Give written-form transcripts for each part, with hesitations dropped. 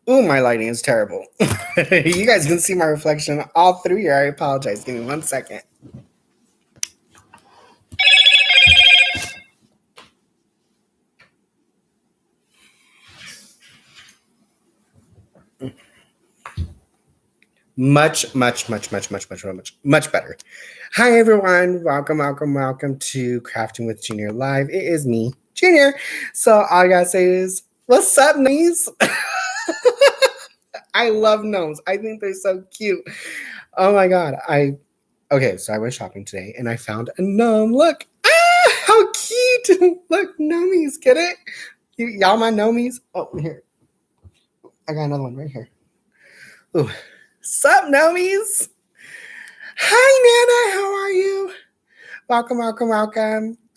Ooh, my lighting is terrible. You guys can see my reflection all through here. I apologize. Give me 1 second. Much better. Hi, everyone. Welcome to Crafting with Junior Live. It is me, Junior. So all I gotta say is, what's up, gnomies? I love gnomes. I think they're so cute. Oh my god. So I went shopping today and I found a gnome. Look. How cute. Look, gnomies. Get it? Y'all my gnomies? Oh, here. I got another one right here. Ooh. Sup, gnomies? Hi, Nana. How are you? Welcome. I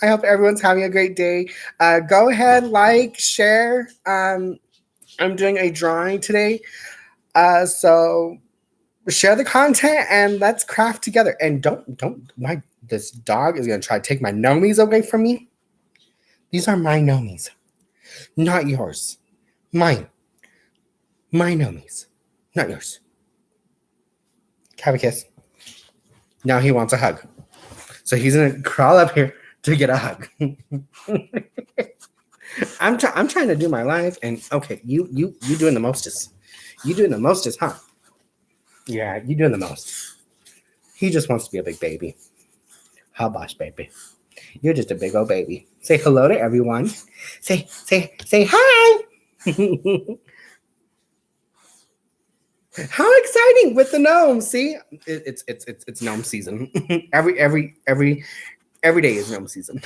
hope everyone's having a great day. Go ahead, like, share. I'm doing a drawing today. So share the content and let's craft together. And don't this dog is gonna try to take my gnomies away from me. These are my gnomies, not yours. Mine. My gnomies, not yours. Have a kiss. Now he wants a hug. So he's gonna crawl up here to get a hug. I'm trying to do my life, and okay, you doing the mostest. You doing the mostest, huh? Yeah, you doing the most. He just wants to be a big baby. Hubosh, baby. You're just a big old baby. Say hello to everyone. Say hi. How exciting with the gnomes! See, it's gnome season. every day is gnome season.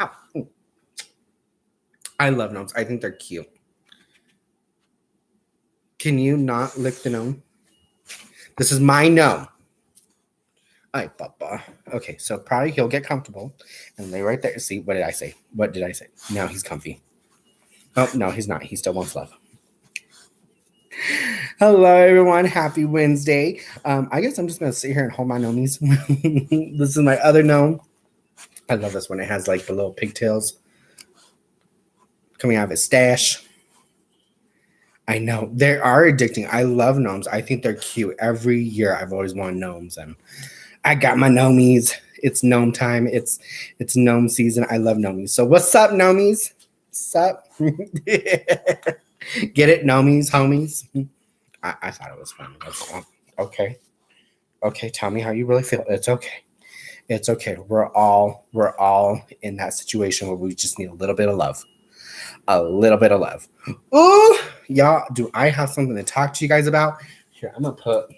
Ow. I love gnomes. I think they're cute. Can you not lick the gnome? This is my gnome. Ay, papa. Okay, so probably he'll get comfortable and lay right there. See, what did I say? Now he's comfy. Oh, no, he's not. He still wants love. Hello, everyone. Happy Wednesday. I guess I'm just going to sit here and hold my gnomies. This is my other gnome. I love this one. It has like the little pigtails coming out of his stash. I know. They are addicting. I love gnomes. I think they're cute. Every year I've always wanted gnomes. And I got my gnomies. It's gnome time. It's gnome season. I love gnomies. So what's up, gnomies? Sup? Get it, gnomies, homies? I thought it was funny. Okay. Okay, tell me how you really feel. It's okay. It's okay. We're all in that situation where we just need a little bit of love. A little bit of love. Ooh, y'all, do I have something to talk to you guys about? Here, I'm going to put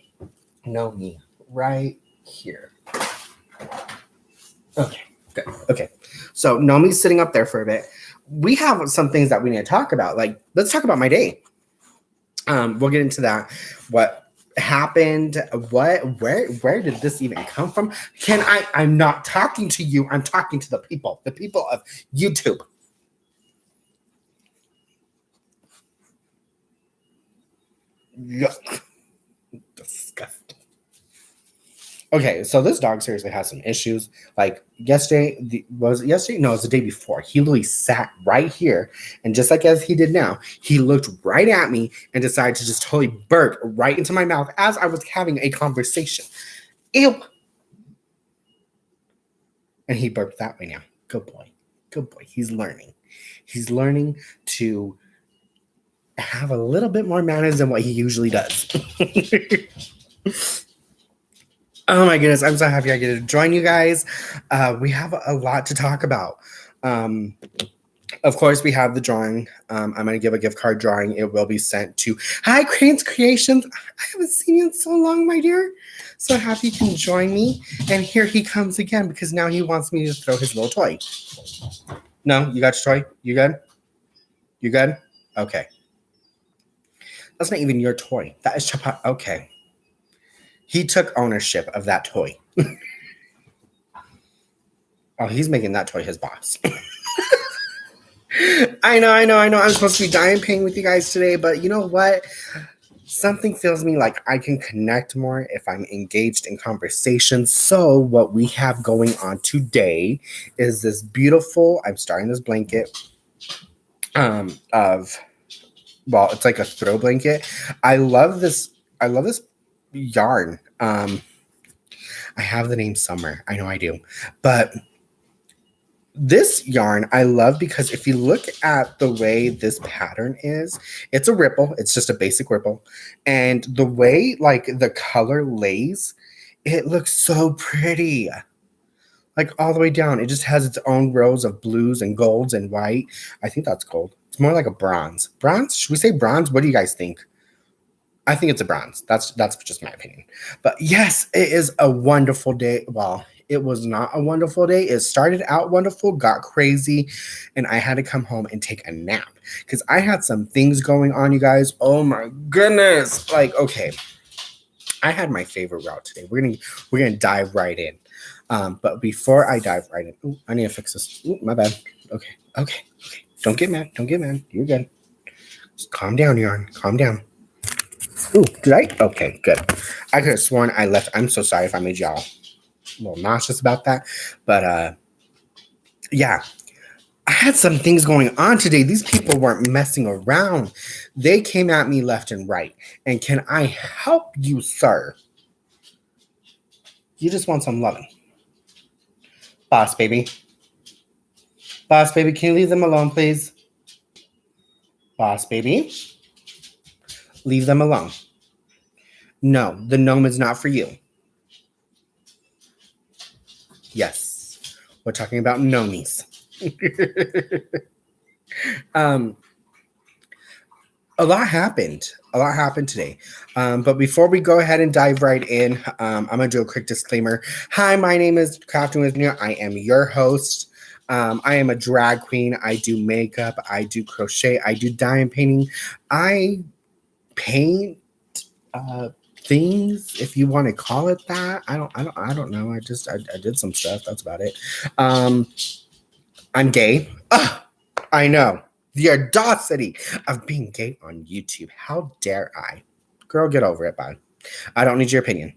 Nomi right here. Okay, good. Okay, so Nomi's sitting up there for a bit. We have some things that we need to talk about. Like, let's talk about my day. We'll get into that. What happened? Where did this even come from? I'm not talking to you. I'm talking to the people of YouTube. Yuck. Disgusting. Okay, so this dog seriously has some issues. Like yesterday, was it yesterday? No, it was the day before. He literally sat right here, and just like as he did now, he looked right at me and decided to just totally burp right into my mouth as I was having a conversation. Ew. And he burped that way now. Good boy. Good boy. He's learning. He's learning to have a little bit more manners than what he usually does. Oh my goodness, I'm so happy I get to join you guys. We have a lot to talk about. Of course, we have the drawing. I'm going to give a gift card drawing. It will be sent to Hi Crane's Creations. I haven't seen you in so long, my dear. So happy you can join me. And here he comes again because now he wants me to throw his little toy. No, you got your toy? You good? You good? Okay. That's not even your toy. That is Chapa. Okay. He took ownership of that toy. Oh, he's making that toy his boss. I know. I'm supposed to be dying pain with you guys today, but you know what? Something feels me like I can connect more if I'm engaged in conversation. So what we have going on today is this beautiful, I'm starting this blanket of well, it's like a throw blanket. I love this. I love this yarn. I have the name somewhere. I know I do. But this yarn I love because if you look at the way this pattern is, it's a ripple. It's just a basic ripple. And the way like the color lays, it looks so pretty. Like all the way down. It just has its own rows of blues and golds and white. I think that's gold. It's more like a bronze. Bronze? Should we say bronze? What do you guys think? I think it's a bronze. That's just my opinion. But yes, it is a wonderful day. Well, it was not a wonderful day. It started out wonderful, got crazy, and I had to come home and take a nap because I had some things going on, you guys. Oh my goodness. Like, okay. I had my favorite route today. We're gonna dive right in. But before I dive right in, ooh, I need to fix this. Ooh, my bad. Okay. Don't get mad. Don't get mad. You're good. Just calm down, Yarn. Calm down. Ooh, did I? Okay, good. I could have sworn I left. I'm so sorry if I made y'all a little nauseous about that. But yeah. I had some things going on today. These people weren't messing around. They came at me left and right. And can I help you, sir? You just want some loving. Boss baby. Boss baby, can you leave them alone, please? Boss baby. Leave them alone. No, the gnome is not for you. Yes. We're talking about gnomies. A lot happened. A lot happened today. But before we go ahead and dive right in, I'm going to do a quick disclaimer. Hi, my name is craft-inators. I am your host. I am a drag queen. I do makeup. I do crochet. I do diamond painting. I paint things, if you want to call it that. I don't know. I did some stuff. That's about it. I'm gay. I know. The audacity of being gay on YouTube. How dare I? Girl, get over it, bye. I don't need your opinion.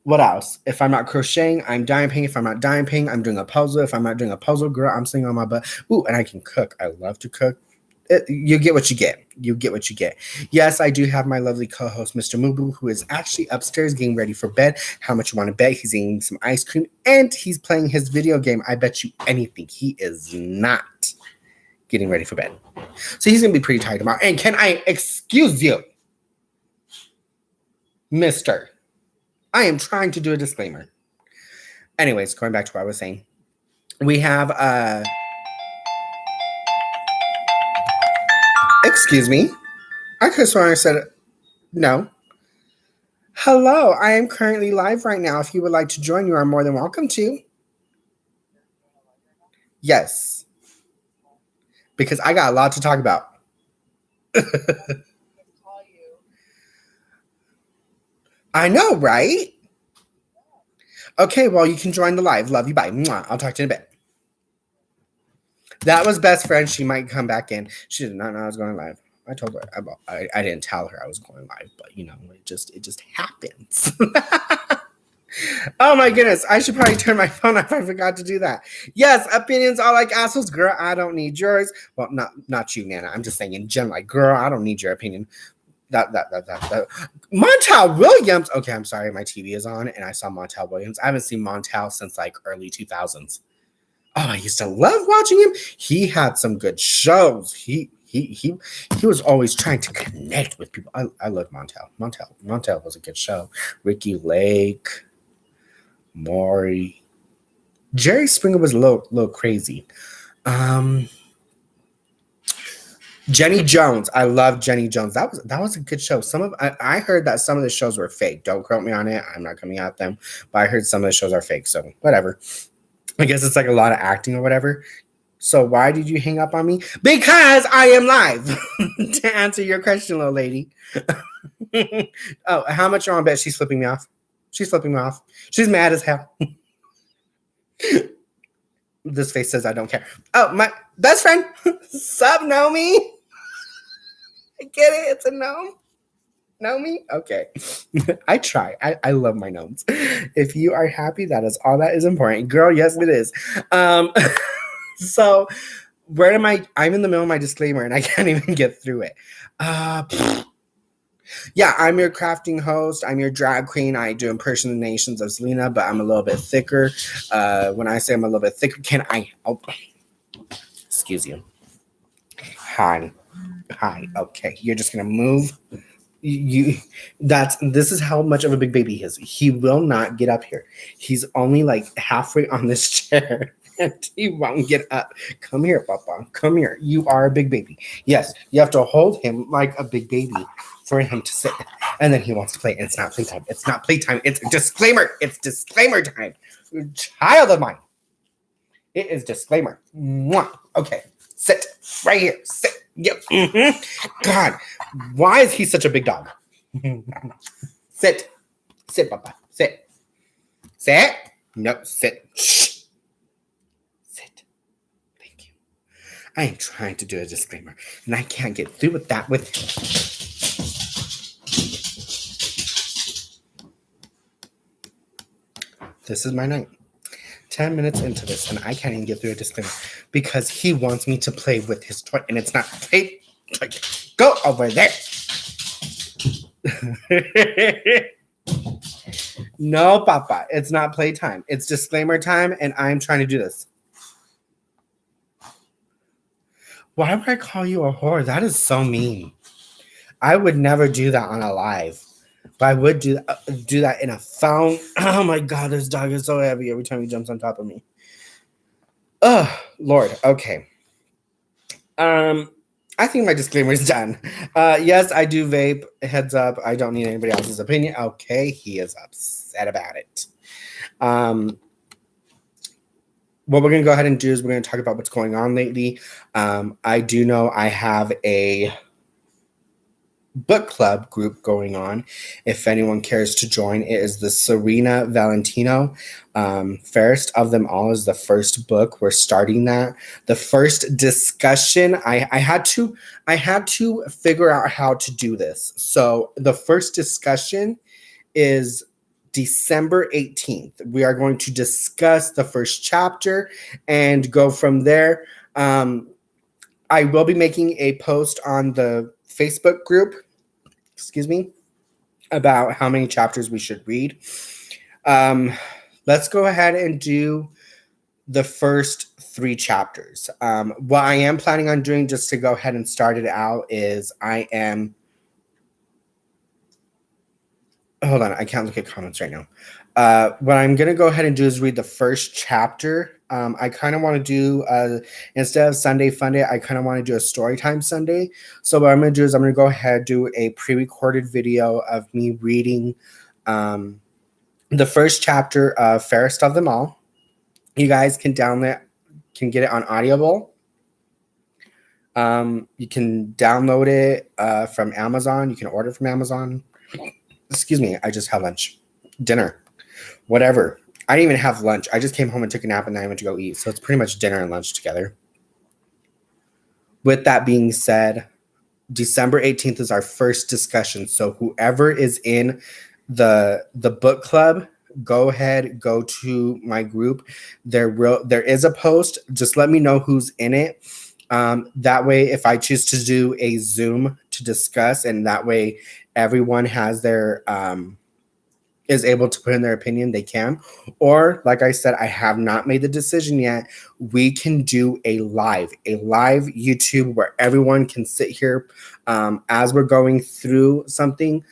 What else? If I'm not crocheting, I'm diamond painting. If I'm not diamond painting, I'm doing a puzzle. If I'm not doing a puzzle, girl, I'm sitting on my butt. Ooh, and I can cook. I love to cook. You get what you get. You get what you get. Yes, I do have my lovely co-host, Mr. Mubu, who is actually upstairs getting ready for bed. How much you want to bet? He's eating some ice cream and he's playing his video game. I bet you anything. He is not getting ready for bed. So he's going to be pretty tired tomorrow. And can I excuse you, mister? I am trying to do a disclaimer. Anyways, going back to what I was saying. We have, excuse me. I could have sworn I said no. Hello, I am currently live right now. If you would like to join, you are more than welcome to. Yes. Because I got a lot to talk about. I know, right? Okay, well, you can join the live. Love you. Bye. Mwah. I'll talk to you in a bit. That was best friend. She might come back in. She did not know I was going live. I told her. I didn't tell her I was going live, but you know, it just happens. Oh my goodness. I should probably turn my phone off. I forgot to do that. Yes, opinions are like assholes. Girl, I don't need yours. Well, not you, Nana. I'm just saying in general, like, girl, I don't need your opinion. That. Montel Williams. Okay, I'm sorry. My TV is on and I saw Montel Williams. I haven't seen Montel since like early 2000s. Oh, I used to love watching him. He had some good shows. He was always trying to connect with people. I love Montel. Montel was a good show. Ricky Lake, Maury, Jerry Springer was a little crazy. Jenny Jones. I love Jenny Jones. That was a good show. I heard that some of the shows were fake. Don't quote me on it. I'm not coming at them, but I heard some of the shows are fake. So whatever. I guess it's like a lot of acting or whatever. So why did you hang up on me? Because I am live. To answer your question, little lady. Oh, how much are on bet? She's flipping me off. She's flipping me off. She's mad as hell. This face says I don't care. Oh, my best friend. Sup, Nomi? I get it. It's a gnome. Nomi? Okay. I try. I love my gnomes. If you are happy, that is all that is important. Girl, yes, it is. So Where am I? I'm in the middle of my disclaimer and I can't even get through it. Yeah, I'm your crafting host. I'm your drag queen. I do impersonations of Selena, but I'm a little bit thicker. When I say I'm a little bit thicker, can I? Oh, excuse you. Hi. Hi. Okay, you're just gonna move. You. This is how much of a big baby he is. He will not get up here. He's only like halfway on this chair. And he won't get up. Come here, Papa. Come here. You are a big baby. Yes, you have to hold him like a big baby for him to sit. And then he wants to play. And it's not playtime. It's not playtime. It's disclaimer. It's disclaimer time. Child of mine. It is disclaimer. Mwah. Okay. Sit. Right here. Sit. Yep. Mm-hmm. God. Why is he such a big dog? Sit. Sit, Papa. Sit. Sit. No, sit. Shh. I am trying to do a disclaimer, and I can't get through with that with him. This is my night. 10 minutes into this, and I can't even get through a disclaimer because he wants me to play with his toy, and it's not play. Go over there. No, Papa, it's not playtime. It's disclaimer time, and I'm trying to do this. Why would I call you a whore? That is so mean. I would never do that on a live. But I would do that in a phone. Oh my God, this dog is so heavy every time he jumps on top of me. Oh, Lord. Okay. I think my disclaimer is done. Yes, I do vape. Heads up. I don't need anybody else's opinion. Okay, he is upset about it. What we're going to go ahead and do is we're going to talk about what's going on lately. I do know I have a book club group going on. If anyone cares to join, it is the Serena Valentino. Fairest of Them All is the first book. We're starting that. The first discussion, I had to figure out how to do this. So the first discussion is December 18th. We are going to discuss the first chapter and go from there. I will be making a post on the Facebook group, about how many chapters we should read. Let's go ahead and do the first 3 chapters. What I am planning on doing, just to go ahead and start it out, is hold on, I can't look at comments right now. What I'm going to go ahead and do is read the first chapter. I kind of want to do, instead of Sunday Funday, I kind of want to do a story time Sunday. So what I'm going to do is I'm going to go ahead and do a pre-recorded video of me reading the first chapter of Fairest of Them All. You guys can get it on Audible. You can download it from Amazon. You can order from Amazon. Excuse me, I just had dinner, whatever. I didn't even have lunch. I just came home and took a nap and then I went to go eat. So it's pretty much dinner and lunch together. With that being said, December 18th is our first discussion. So whoever is in the book club, go ahead, go to my group. There is a post. Just let me know who's in it. That way, if I choose to do a Zoom to discuss, and that way everyone has their is able to put in their opinion, they can. Or, like I said, I have not made the decision yet. We can do a live YouTube where everyone can sit here as we're going through something,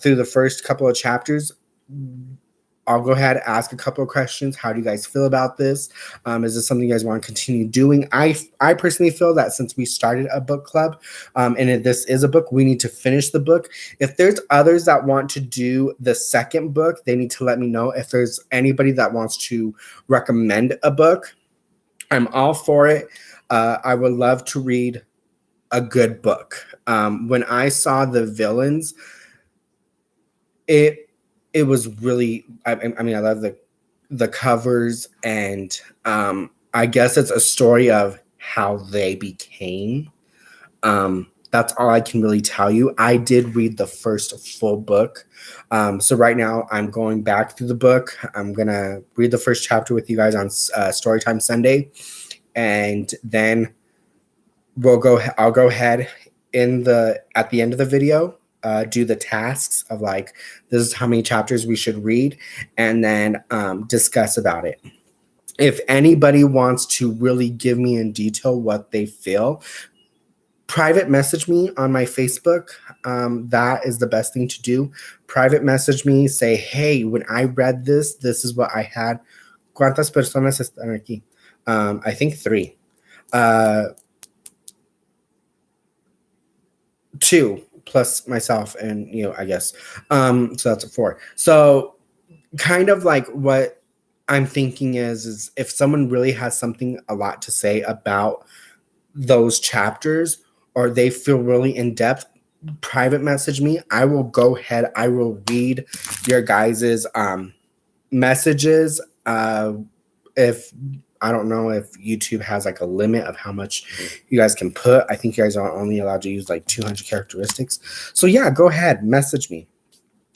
through the first couple of chapters. I'll go ahead and ask a couple of questions. How do you guys feel about this? Is this something you guys want to continue doing? I personally feel that since we started a book club, and this is a book, we need to finish the book. If there's others that want to do the second book, they need to let me know. If there's anybody that wants to recommend a book, I'm all for it. I would love to read a good book. When I saw the villains, it was really, I mean, I love the covers, and I guess it's a story of how they became. That's all I can really tell you. I did read the first full book. So right now I'm going back through the book. I'm going to read the first chapter with you guys on Storytime Sunday. and then I'll go ahead at the end of the video, do the tasks of like, this is how many chapters we should read, and then discuss about it. If anybody wants to really give me in detail what they feel, private message me on my Facebook. That is the best thing to do. Private message me, say, hey, when I read this, this is what I had. ¿Cuántas personas están aquí? I think 3. 2 plus myself and I guess. So that's a 4. So kind of like what I'm thinking is if someone really has a lot to say about those chapters, or they feel really in depth, private message me. I will go ahead. I will read your guys's messages. If I don't know if YouTube has like a limit of how much you guys can put. I think you guys are only allowed to use like 200 characteristics. So yeah, go ahead, message me.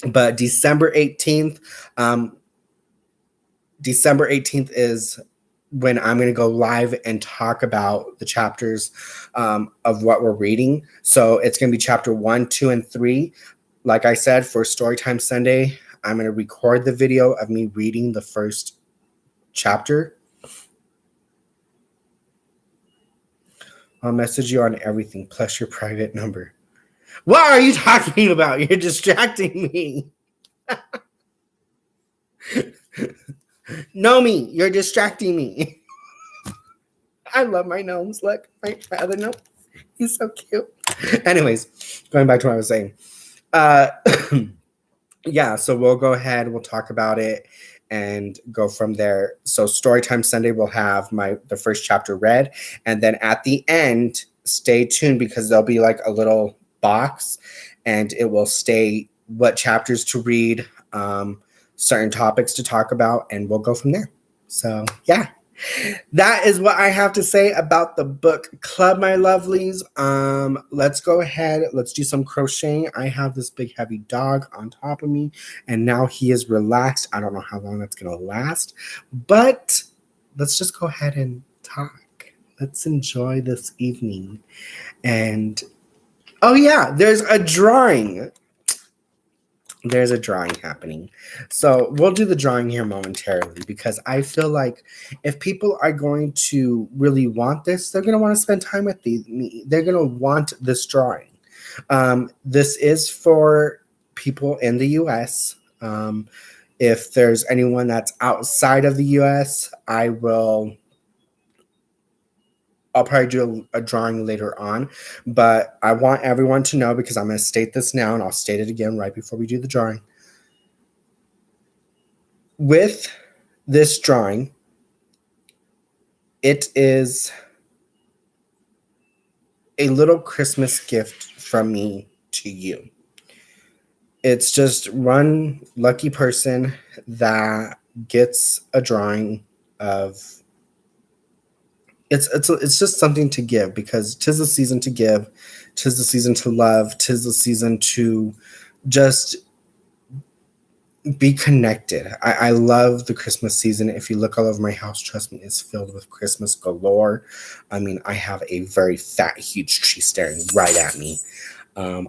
But December 18th is when I'm going to go live and talk about the chapters of what we're reading. So it's going to be chapter 1, 2, and 3. Like I said, for Storytime Sunday, I'm going to record the video of me reading the first chapter. I'll message you on everything, plus your private number. What are you talking about? You're distracting me. Nomi, you're distracting me. I love my gnomes. Look, my other gnome. He's so cute. Anyways, going back to what I was saying. Yeah, so we'll go ahead. We'll talk about it and go from there. So Storytime Sunday, we'll have the first chapter read. And then at the end, stay tuned because there'll be like a little box and it will state what chapters to read, certain topics to talk about, and we'll go from there. So yeah, that is what I have to say about the book club, my lovelies. Let's go ahead. Let's do some crocheting. I have this big heavy dog on top of me, and now he is relaxed. I don't know how long that's going to last, but let's just go ahead and talk. Let's enjoy this evening. And oh yeah, there's a drawing. There's a drawing happening. So we'll do the drawing here momentarily because I feel like if people are going to really want this, they're going to want to spend time with me. They're going to want this drawing. This is for people in the U.S. If there's anyone that's outside of the U.S., I'll probably do a drawing later on, but I want everyone to know because I'm going to state this now and I'll state it again right before we do the drawing. With this drawing, it is a little Christmas gift from me to you. It's just one lucky person that gets a drawing of. It's just something to give because 'tis the season to give, 'tis the season to love, 'tis the season to just be connected. I love the Christmas season. If you look all over my house, trust me, it's filled with Christmas galore. I mean, I have a very fat, huge tree staring right at me.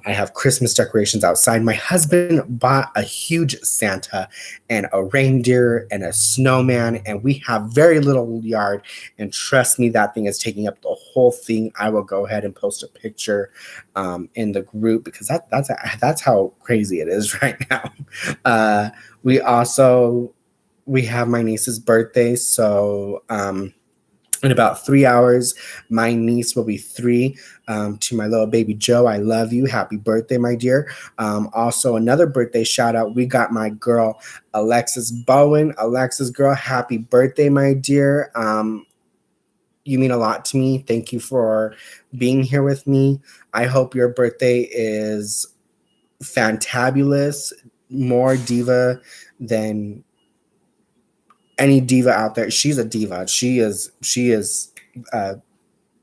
I have Christmas decorations outside. My husband bought a huge Santa and a reindeer and a snowman, and we have very little yard. And trust me, that thing is taking up the whole thing. I will go ahead and post a picture in the group because that's how crazy it is right now. We have my niece's birthday, so in about 3 hours, my niece will be 3. To my little baby Joe, I love you. Happy birthday, my dear. Also, another birthday shout out. We got my girl, Alexis Bowen. Alexis, girl, happy birthday, my dear. You mean a lot to me. Thank you for being here with me. I hope your birthday is fantabulous, more diva than any diva out there. She's a diva. She is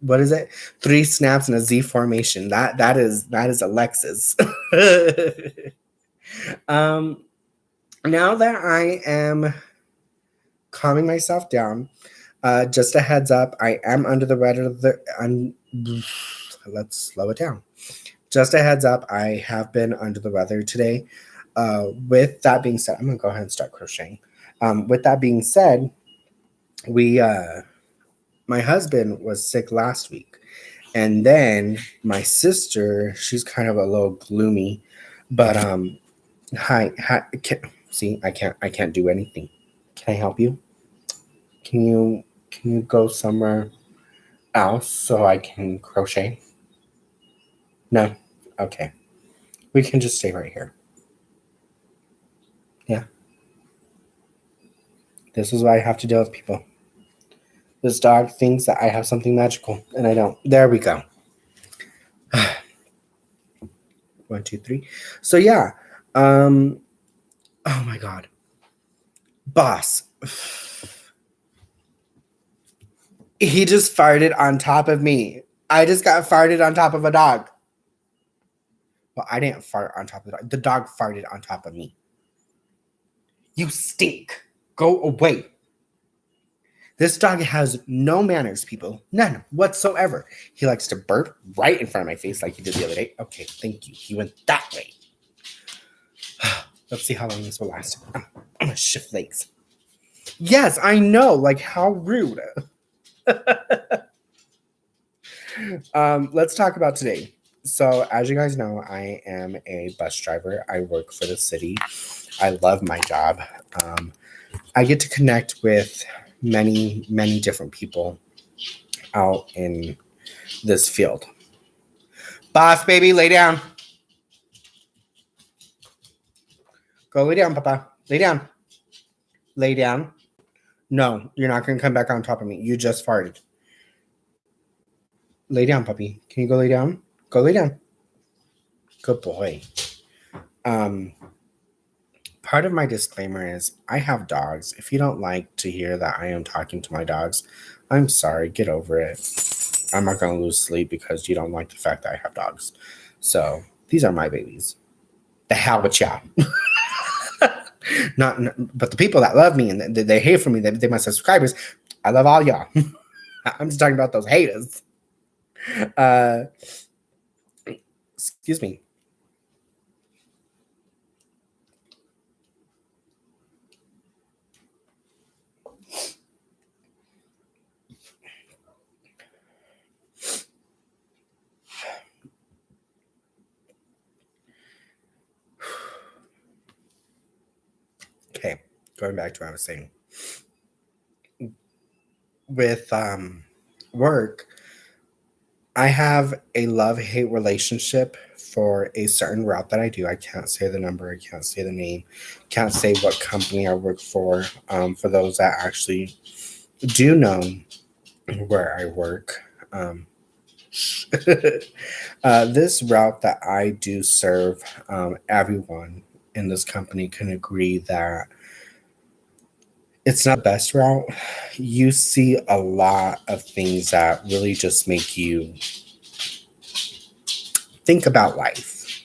what is it? 3 snaps and a Z formation. That is Alexis. Now that I am calming myself down, Just a heads up, I am under the weather. Let's slow it down. Just a heads up, I have been under the weather today. With that being said, I'm gonna go ahead and start crocheting. With that being said, we my husband was sick last week, and then my sister, she's kind of a little gloomy, but hi, see, I can't do anything. Can I help you? Can you go somewhere else so I can crochet? No? Okay. We can just stay right here. Yeah. This is why I have to deal with people. This dog thinks that I have something magical, and I don't. There we go. 1, 2, 3. So yeah. Oh my God. Boss. He just farted on top of me. I just got farted on top of a dog. Well, I didn't fart on top of the dog. The dog farted on top of me. You stink. Go away. This dog has no manners, people. None whatsoever. He likes to burp right in front of my face like he did the other day. Okay, thank you. He went that way. Let's see how long this will last. I'm going to shift legs. Yes, I know. Like, how rude. Let's talk about today. So, as you guys know, I am a bus driver. I work for the city. I love my job. I get to connect with many different people out in this field. Boss, baby, lay down. Go lay down, Papa. Lay down. Lay down. No, you're not going to come back on top of me. You just farted. Lay down, puppy. Can you go lay down? Go lay down. Good boy. Part of my disclaimer is I have dogs. If you don't like to hear that I am talking to my dogs, I'm sorry. Get over it. I'm not going to lose sleep because you don't like the fact that I have dogs. So these are my babies. The hell with y'all. But the people that love me and they hate for me, they're my subscribers. I love all y'all. I'm just talking about those haters. Excuse me. Okay, going back to what I was saying. With work, I have a love-hate relationship for a certain route that I do. I can't say the number, I can't say the name, can't say what company I work for. For those that actually do know where I work, this route that I do serve, everyone in this company can agree that it's not the best route. You see a lot of things that really just make you think about life.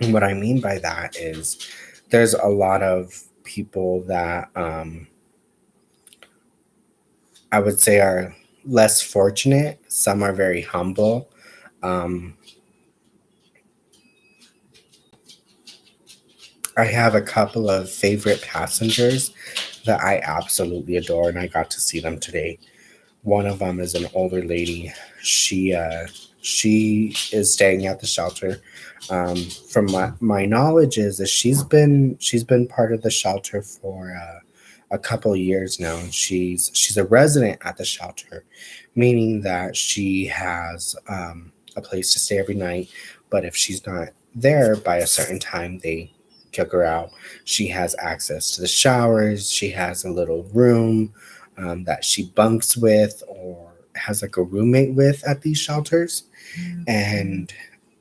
And what I mean by that is there's a lot of people that I would say are less fortunate. Some are very humble. I have a couple of favorite passengers that I absolutely adore, and I got to see them today. One of them is an older lady. She is staying at the shelter. From my knowledge is that she's been part of the shelter for a couple of years now. She's a resident at the shelter, meaning that she has a place to stay every night. But if she's not there by a certain time, they kick her out. She has access to the showers. She has a little room that she bunks with or has like a roommate with at these shelters. And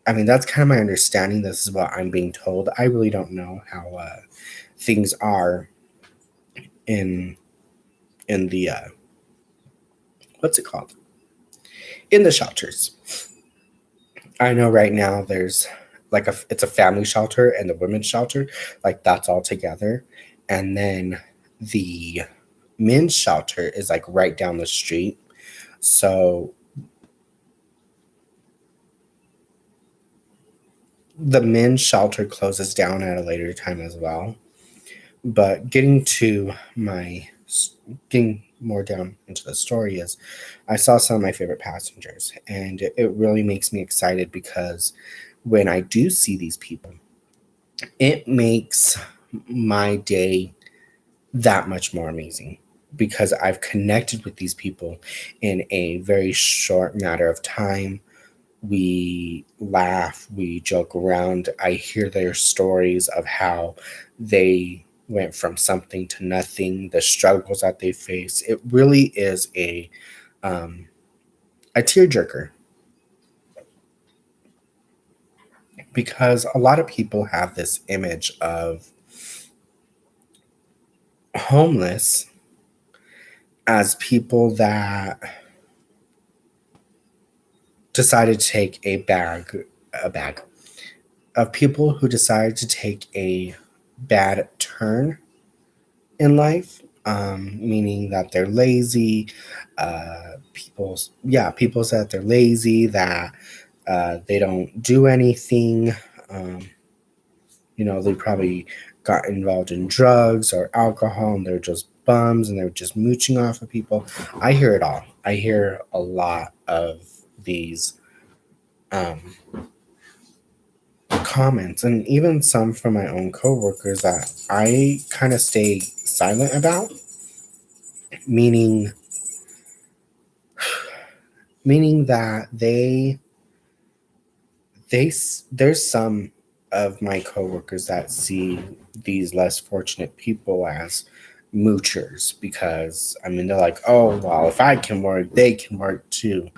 I mean, that's kind of my understanding. This is what I'm being told. I really don't know how things are in the what's it called? In the shelters. I know right now there's like it's a family shelter and the women's shelter, like that's all together. And then the men's shelter is like right down the street. So the men's shelter closes down at a later time as well. But getting more down into the story is I saw some of my favorite passengers, and it really makes me excited because when I do see these people, it makes my day that much more amazing because I've connected with these people in a very short matter of time. We laugh, we joke around. I hear their stories of how they went from something to nothing, the struggles that they face. It really is a tearjerker because a lot of people have this image of homeless as people that decided to take a bag of people who decided to take a bad turn in life, meaning that they're lazy. People said they're lazy, that they don't do anything. Um, they probably got involved in drugs or alcohol and they're just bums and they're just mooching off of people. I hear it all. I hear a lot of these um, comments and even some from my own coworkers that I kind of stay silent about, meaning that there's some of my coworkers that see these less fortunate people as moochers because I mean they're like, oh well, if I can work, they can work too.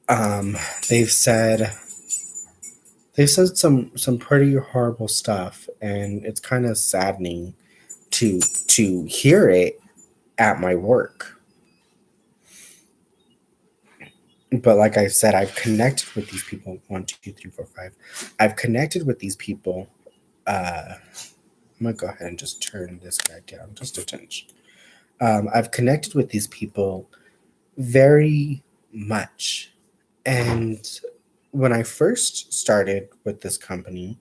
Um, they've said some pretty horrible stuff, and it's kind of saddening to hear it at my work. But like I said, I've connected with these people. 1, 2, 3, 4, 5. I've connected with these people. I'm gonna go ahead and just turn this guy down just a touch. I've connected with these people very much, and when I first started with this company,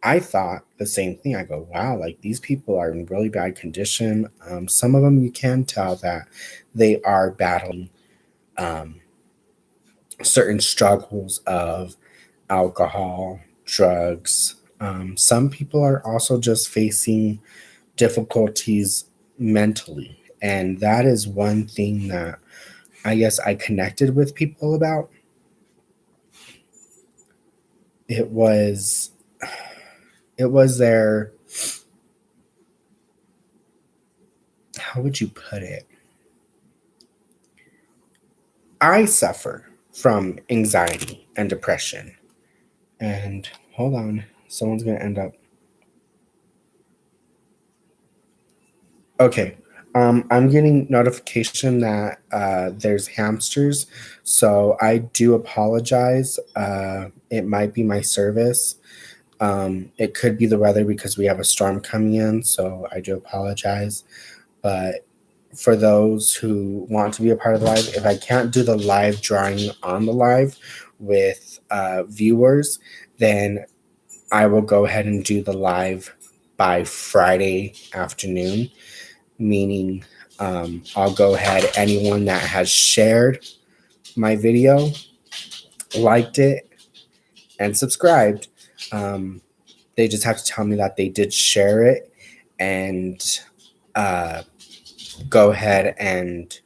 I thought the same thing. I go, wow, like these people are in really bad condition. Some of them you can tell that they are battling um, certain struggles of alcohol, drugs. Some people are also just facing difficulties mentally. And that is one thing that I guess I connected with people about. It was their, how would you put it? I suffer from anxiety and depression. And hold on, someone's going to end up. Okay. I'm getting notification that there's hamsters, so I do apologize. It might be my service. It could be the weather because we have a storm coming in, so I do apologize. But for those who want to be a part of the live, if I can't do the live drawing on the live with viewers, then I will go ahead and do the live by Friday afternoon, meaning I'll go ahead, anyone that has shared my video, liked it, and subscribed, they just have to tell me that they did share it and go ahead and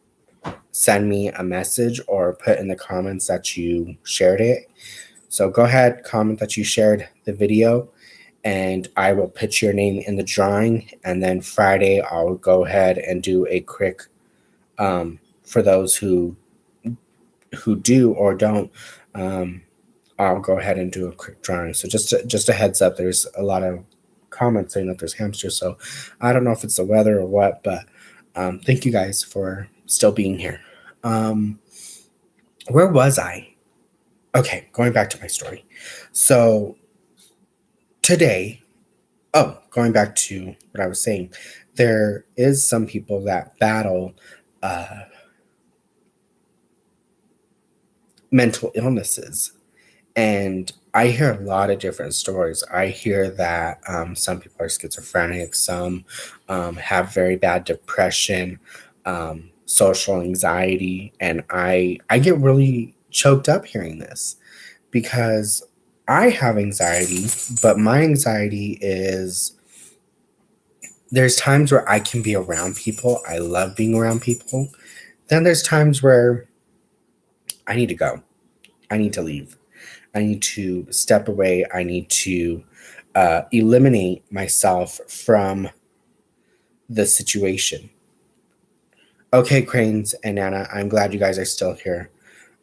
send me a message or put in the comments that you shared it. So go ahead, comment that you shared the video, and I will put your name in the drawing. And then Friday, I'll go ahead and do a quick, for those who do or don't, I'll go ahead and do a quick drawing. So just a heads up, there's a lot of comments saying that there's hamsters. So I don't know if it's the weather or what, but thank you guys for still being here. Where was I? Okay, going back to my story. So today, Oh, going back to what I was saying, there is some people that battle uh, mental illnesses. And I hear a lot of different stories. I hear that some people are schizophrenic, some have very bad depression, social anxiety, and I get really choked up hearing this because I have anxiety, but my anxiety is there's times where I can be around people. I love being around people. Then there's times where I need to go. I need to leave. I need to step away. I need to eliminate myself from the situation. Okay, Cranes and Nana, I'm glad you guys are still here.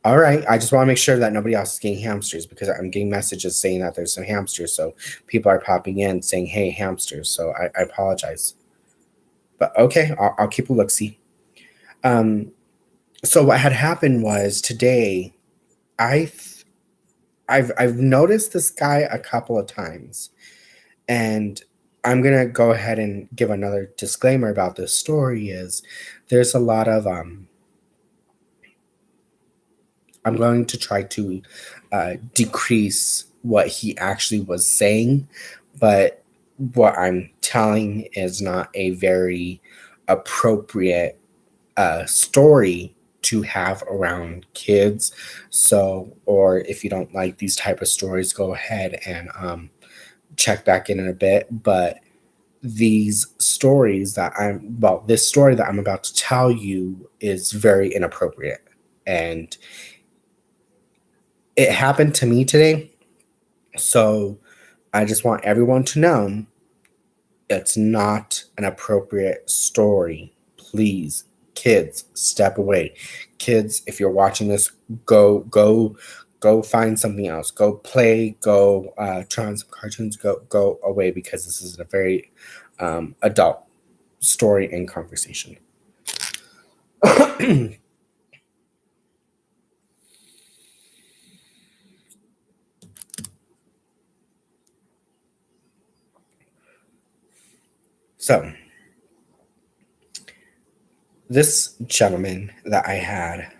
All right, I just want to make sure that nobody else is getting hamsters because I'm getting messages saying that there's some hamsters. So people are popping in saying, hey, hamsters. So I apologize. But okay, I'll keep a look see. Um, so what had happened was today, I I've noticed this guy a couple of times. And I'm going to go ahead and give another disclaimer about this story is there's a lot of I'm going to try to decrease what he actually was saying, but what I'm telling is not a very appropriate story to have around kids. So, or if you don't like these type of stories, go ahead and check back in a bit. But these stories that this story that I'm about to tell you is very inappropriate. And it happened to me today. So I just want everyone to know it's not an appropriate story. Please, kids, step away. Kids, if you're watching this, go find something else. Go play, go turn on some cartoons, go away because this is a very adult story and conversation. So, this gentleman that I had,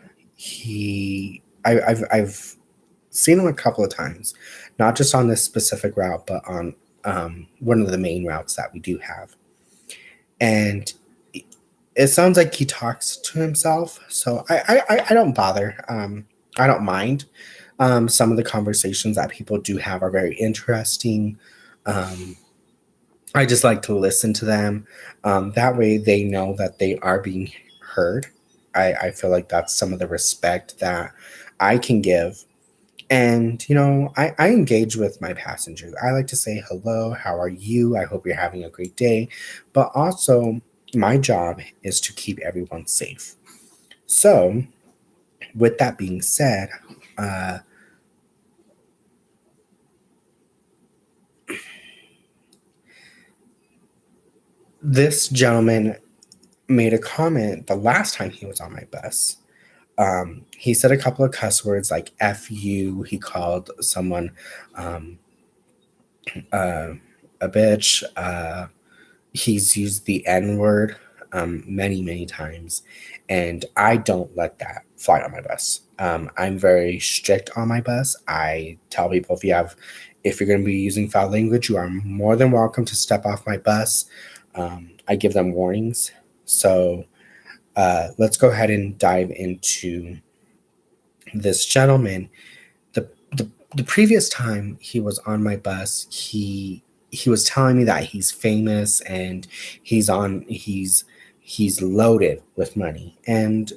I've seen him a couple of times, not just on this specific route, but on one of the main routes that we do have. And it sounds like he talks to himself, so I don't bother. I don't mind. Some of the conversations that people do have are very interesting. Um, I just like to listen to them. That way, they know that they are being heard. I feel like that's some of the respect that I can give. And, I engage with my passengers. I like to say, hello, how are you? I hope you're having a great day. But also, my job is to keep everyone safe. So, with that being said, uh, this gentleman made a comment the last time he was on my bus. He said a couple of cuss words like F you. He called someone um, uh, a bitch. He's used the N word many, many times. And I don't let that fly on my bus. I'm very strict on my bus. I tell people if you're going to be using foul language, you are more than welcome to step off my bus. I give them warnings. So let's go ahead and dive into this gentleman. The previous time he was on my bus, he was telling me that he's famous and he's loaded with money. And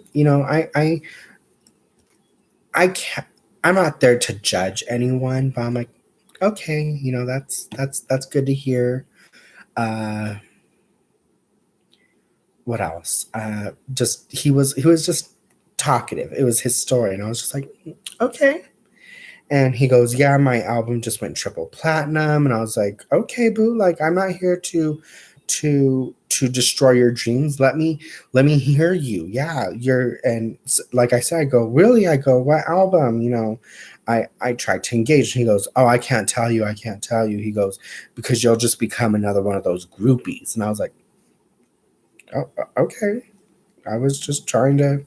I can't, I'm not there to judge anyone, but I'm like, okay, that's good to hear. Uh, what else? Just he was just talkative. It was his story, and I was just like, okay. And he goes, yeah, my album just went triple platinum. And I was like, okay, boo, like I'm not here to destroy your dreams. Let me hear you. Yeah, like I said, I go, really? I go, what album? I tried to engage. And he goes, oh, I can't tell you. I can't tell you. He goes, because you'll just become another one of those groupies. And I was like, oh, okay. I was just trying to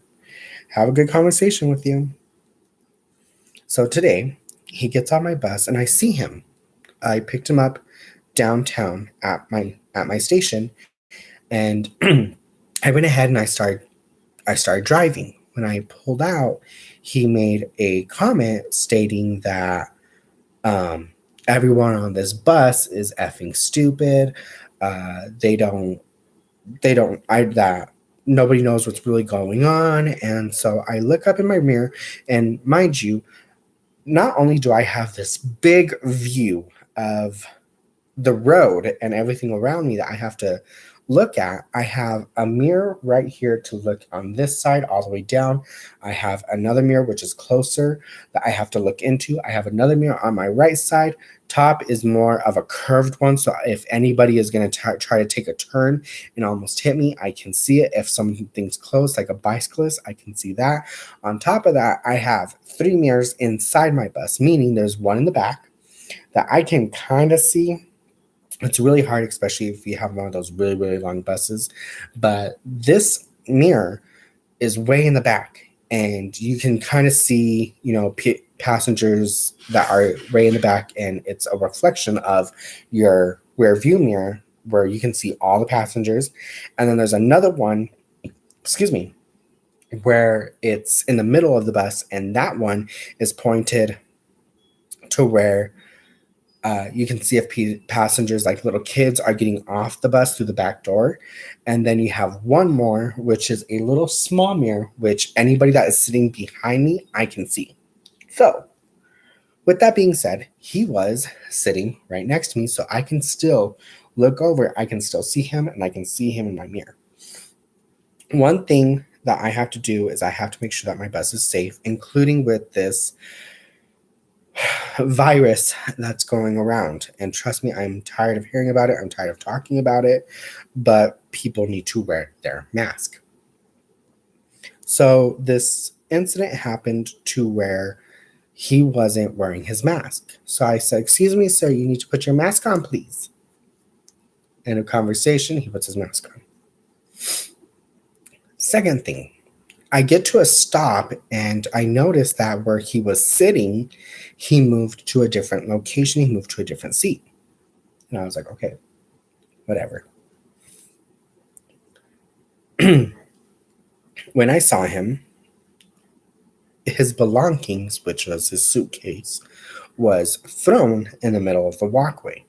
have a good conversation with you. So today, he gets on my bus and I see him. I picked him up downtown at my station, and I went ahead and I started driving. When I pulled out, he made a comment stating that everyone on this bus is effing stupid. They don't that nobody knows what's really going on. And so I look up in my mirror, and mind you, not only do I have this big view of the road and everything around me that I have to look at, I have a mirror right here to look on this side all the way down. I have another mirror which is closer that I have to look into. I have another mirror on my right side. Top is more of a curved one, so if anybody is going to try to take a turn and almost hit me, I can see it. If something's close, like a bicyclist, I can see that. On top of that, I have 3 mirrors inside my bus, meaning there's one in the back that I can kind of see. It's really hard, especially if you have one of those really, really long buses. But this mirror is way in the back, and you can kind of see, passengers that are way in the back, and it's a reflection of your rear view mirror where you can see all the passengers. And then there's another one, where it's in the middle of the bus, and that one is pointed to where you can see if passengers, like little kids, are getting off the bus through the back door. And then you have one more, which is a little small mirror, which anybody that is sitting behind me, I can see. So with that being said, he was sitting right next to me, so I can still look over. I can still see him, and I can see him in my mirror. One thing that I have to do is I have to make sure that my bus is safe, including with this virus that's going around. And trust me, I'm tired of hearing about it. I'm tired of talking about it, but people need to wear their mask. So this incident happened to where he wasn't wearing his mask. So I said, excuse me, sir, you need to put your mask on, please. In a conversation, he puts his mask on. Second thing, I get to a stop, and I noticed that where he was sitting, he moved to a different location. He moved to a different seat. And I was like, okay, whatever. When I saw him, his belongings, which was his suitcase, was thrown in the middle of the walkway.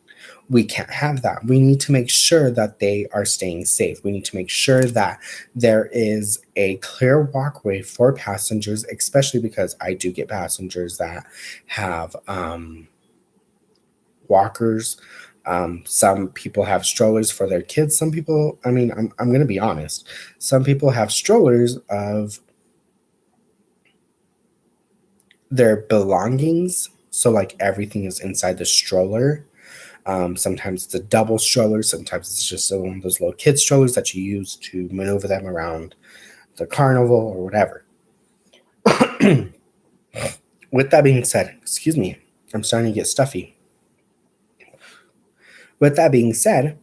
We can't have that. We need to make sure that they are staying safe. We need to make sure that there is a clear walkway for passengers, especially because I do get passengers that have walkers. Some people have strollers for their kids. Some people, I'm going to be honest. Some people have strollers of their belongings. So like everything is inside the stroller. Sometimes it's a double stroller. Sometimes it's just one of those little kid strollers that you use to maneuver them around the carnival or whatever. With that being said, excuse me, I'm starting to get stuffy. With that being said,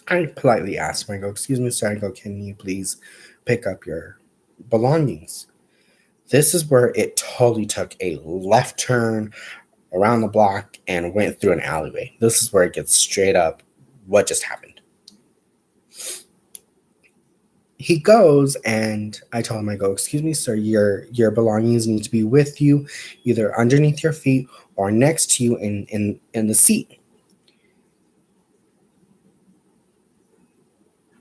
I politely asked him, I go, excuse me, sir, I go, can you please pick up your belongings? This is where it totally took a left turn around the block and went through an alleyway. This is where it gets straight up what just happened. He goes, and I told him, I go, excuse me, sir, your belongings need to be with you, either underneath your feet or next to you in the seat.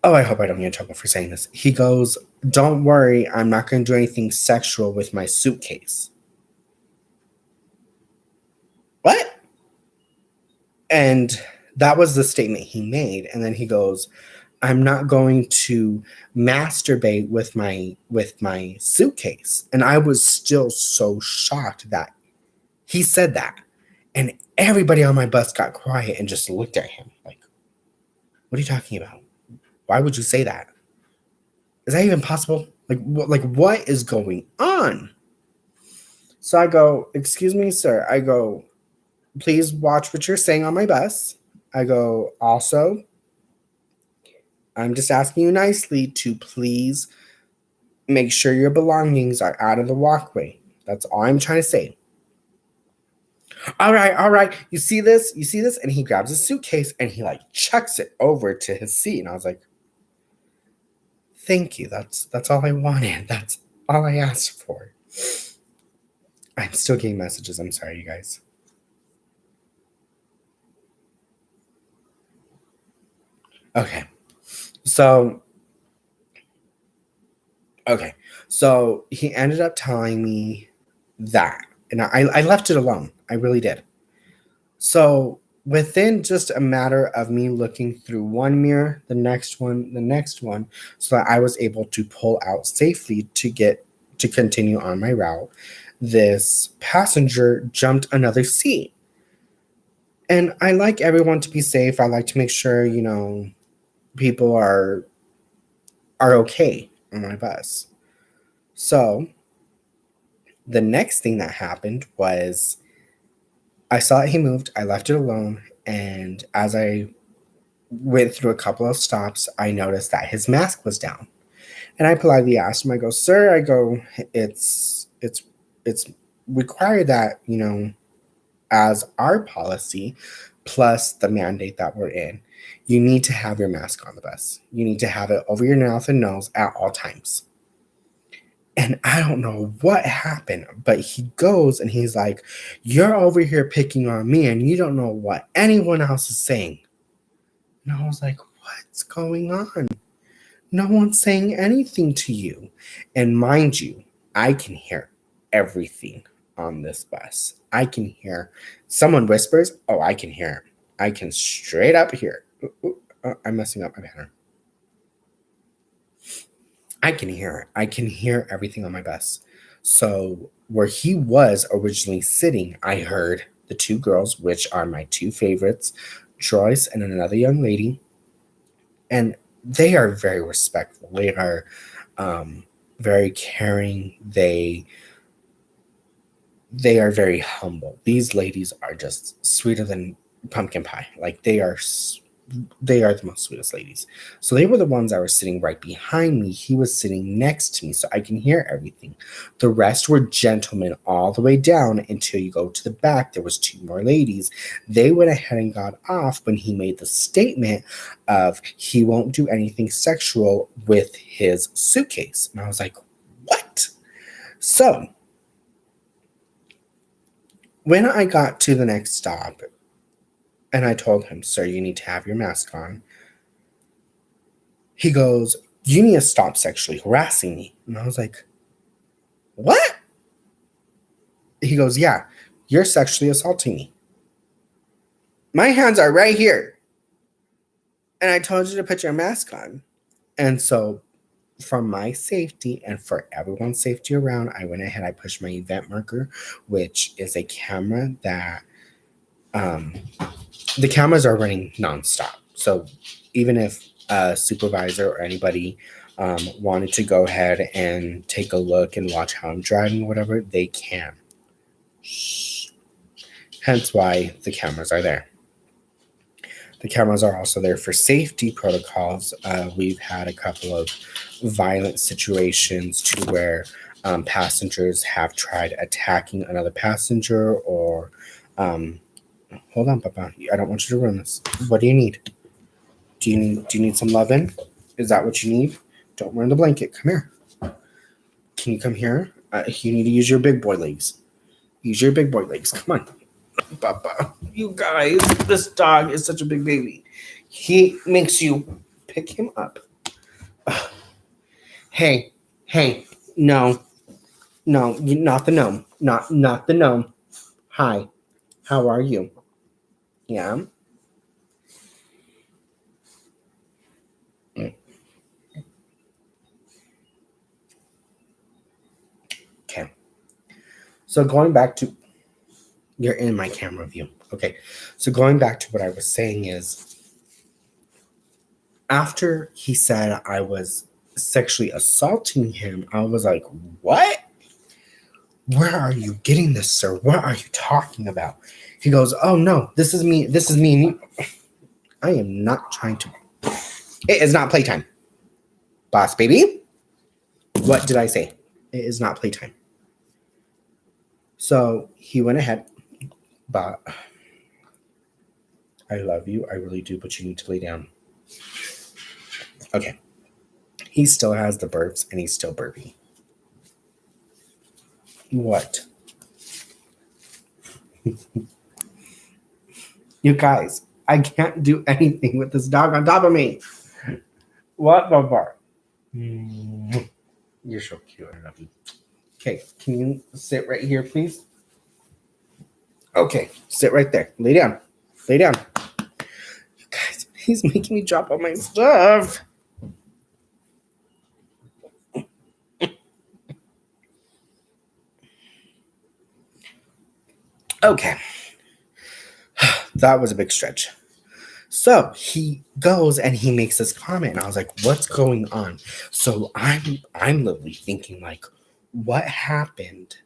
Oh, I hope I don't get in trouble for saying this. He goes, don't worry, I'm not going to do anything sexual with my suitcase. What? And that was the statement he made. And then he goes, I'm not going to masturbate with my suitcase. And I was still so shocked that he said that. And everybody on my bus got quiet and just looked at him like, what are you talking about? Why would you say that? Is that even possible? Like what is going on? So I go, excuse me, sir. I go, please watch what you're saying on my bus. I go, also, I'm just asking you nicely to please make sure your belongings are out of the walkway. That's all I'm trying to say. All right, all right. You see this? You see this? And he grabs a suitcase and he like chucks it over to his seat. And I was like, thank you. That's all I wanted. That's all I asked for. I'm still getting messages. I'm sorry, you guys. Okay. So he ended up telling me that. And I left it alone. I really did. So within just a matter of me looking through one mirror, the next one, so that I was able to pull out safely to continue on my route, this passenger jumped another seat. And I like everyone to be safe. I like to make sure, people are okay on my bus. So the next thing that happened was I saw that he moved, I left it alone, and as I went through a couple of stops, I noticed that his mask was down. And I politely asked him, I go, sir, it's required that, as our policy plus the mandate that we're in, you need to have your mask on the bus. You need to have it over your mouth and nose at all times. And I don't know what happened, but he goes and he's like, you're over here picking on me and you don't know what anyone else is saying. And I was like, what's going on? No one's saying anything to you. And mind you, I can hear everything on this bus. I can hear someone whispers. Oh, I can hear. I can straight up hear. I'm messing up my banner. I can hear it. I can hear everything on my bus. So where he was originally sitting, I heard the two girls, which are my two favorites, Joyce and another young lady. And they are very respectful. They are very caring. They are very humble. These ladies are just sweeter than pumpkin pie. Like they are the most sweetest ladies. So they were the ones that were sitting right behind me. He was sitting next to me, so I can hear everything. The rest were gentlemen all the way down until you go to the back. There was two more ladies. They went ahead and got off when he made the statement of he won't do anything sexual with his suitcase. And I was like, what? So when I got to the next stop, and I told him, sir, you need to have your mask on. He goes, you need to stop sexually harassing me. And I was like, what? He goes, yeah, you're sexually assaulting me. My hands are right here. And I told you to put your mask on. And so for my safety and for everyone's safety around, I went ahead, I pushed my event marker, which is a camera that the cameras are running nonstop. So even if a supervisor or anybody wanted to go ahead and take a look and watch how I'm driving or whatever, they can. Shh. Hence why the cameras are there. The cameras are also there for safety protocols. We've had a couple of violent situations to where passengers have tried attacking another passenger or hold on, Papa. I don't want you to ruin this. What do you need? Do you need some loving? Is that what you need? Don't ruin the blanket. Come here. Can you come here? You need to use your big boy legs. Use your big boy legs. Come on. Papa. You guys, this dog is such a big baby. He makes you pick him up. Hey, no, not the gnome. Not the gnome. Hi, how are you? Yeah. Okay. So going back to You're in my camera view. Okay. So going back to what I was saying is, after he said I was sexually assaulting him, I was like, what? Where are you getting this, sir? What are you talking about? He goes, oh no, this is me. This is me. I am not trying to. It is not playtime. Boss baby. What did I say? It is not playtime. So he went ahead, but I love you. I really do, but you need to lay down. Okay. He still has the burps and he's still burping. What? You guys, I can't do anything with this dog on top of me. What the fuck? You're so cute. I love you. Okay, can you sit right here, please? Okay, sit right there. Lay down. Lay down. You guys, he's making me drop all my stuff. Okay. That was a big stretch. So he goes and he makes this comment, and I was like, "What's going on?" So I'm literally thinking, like, what happened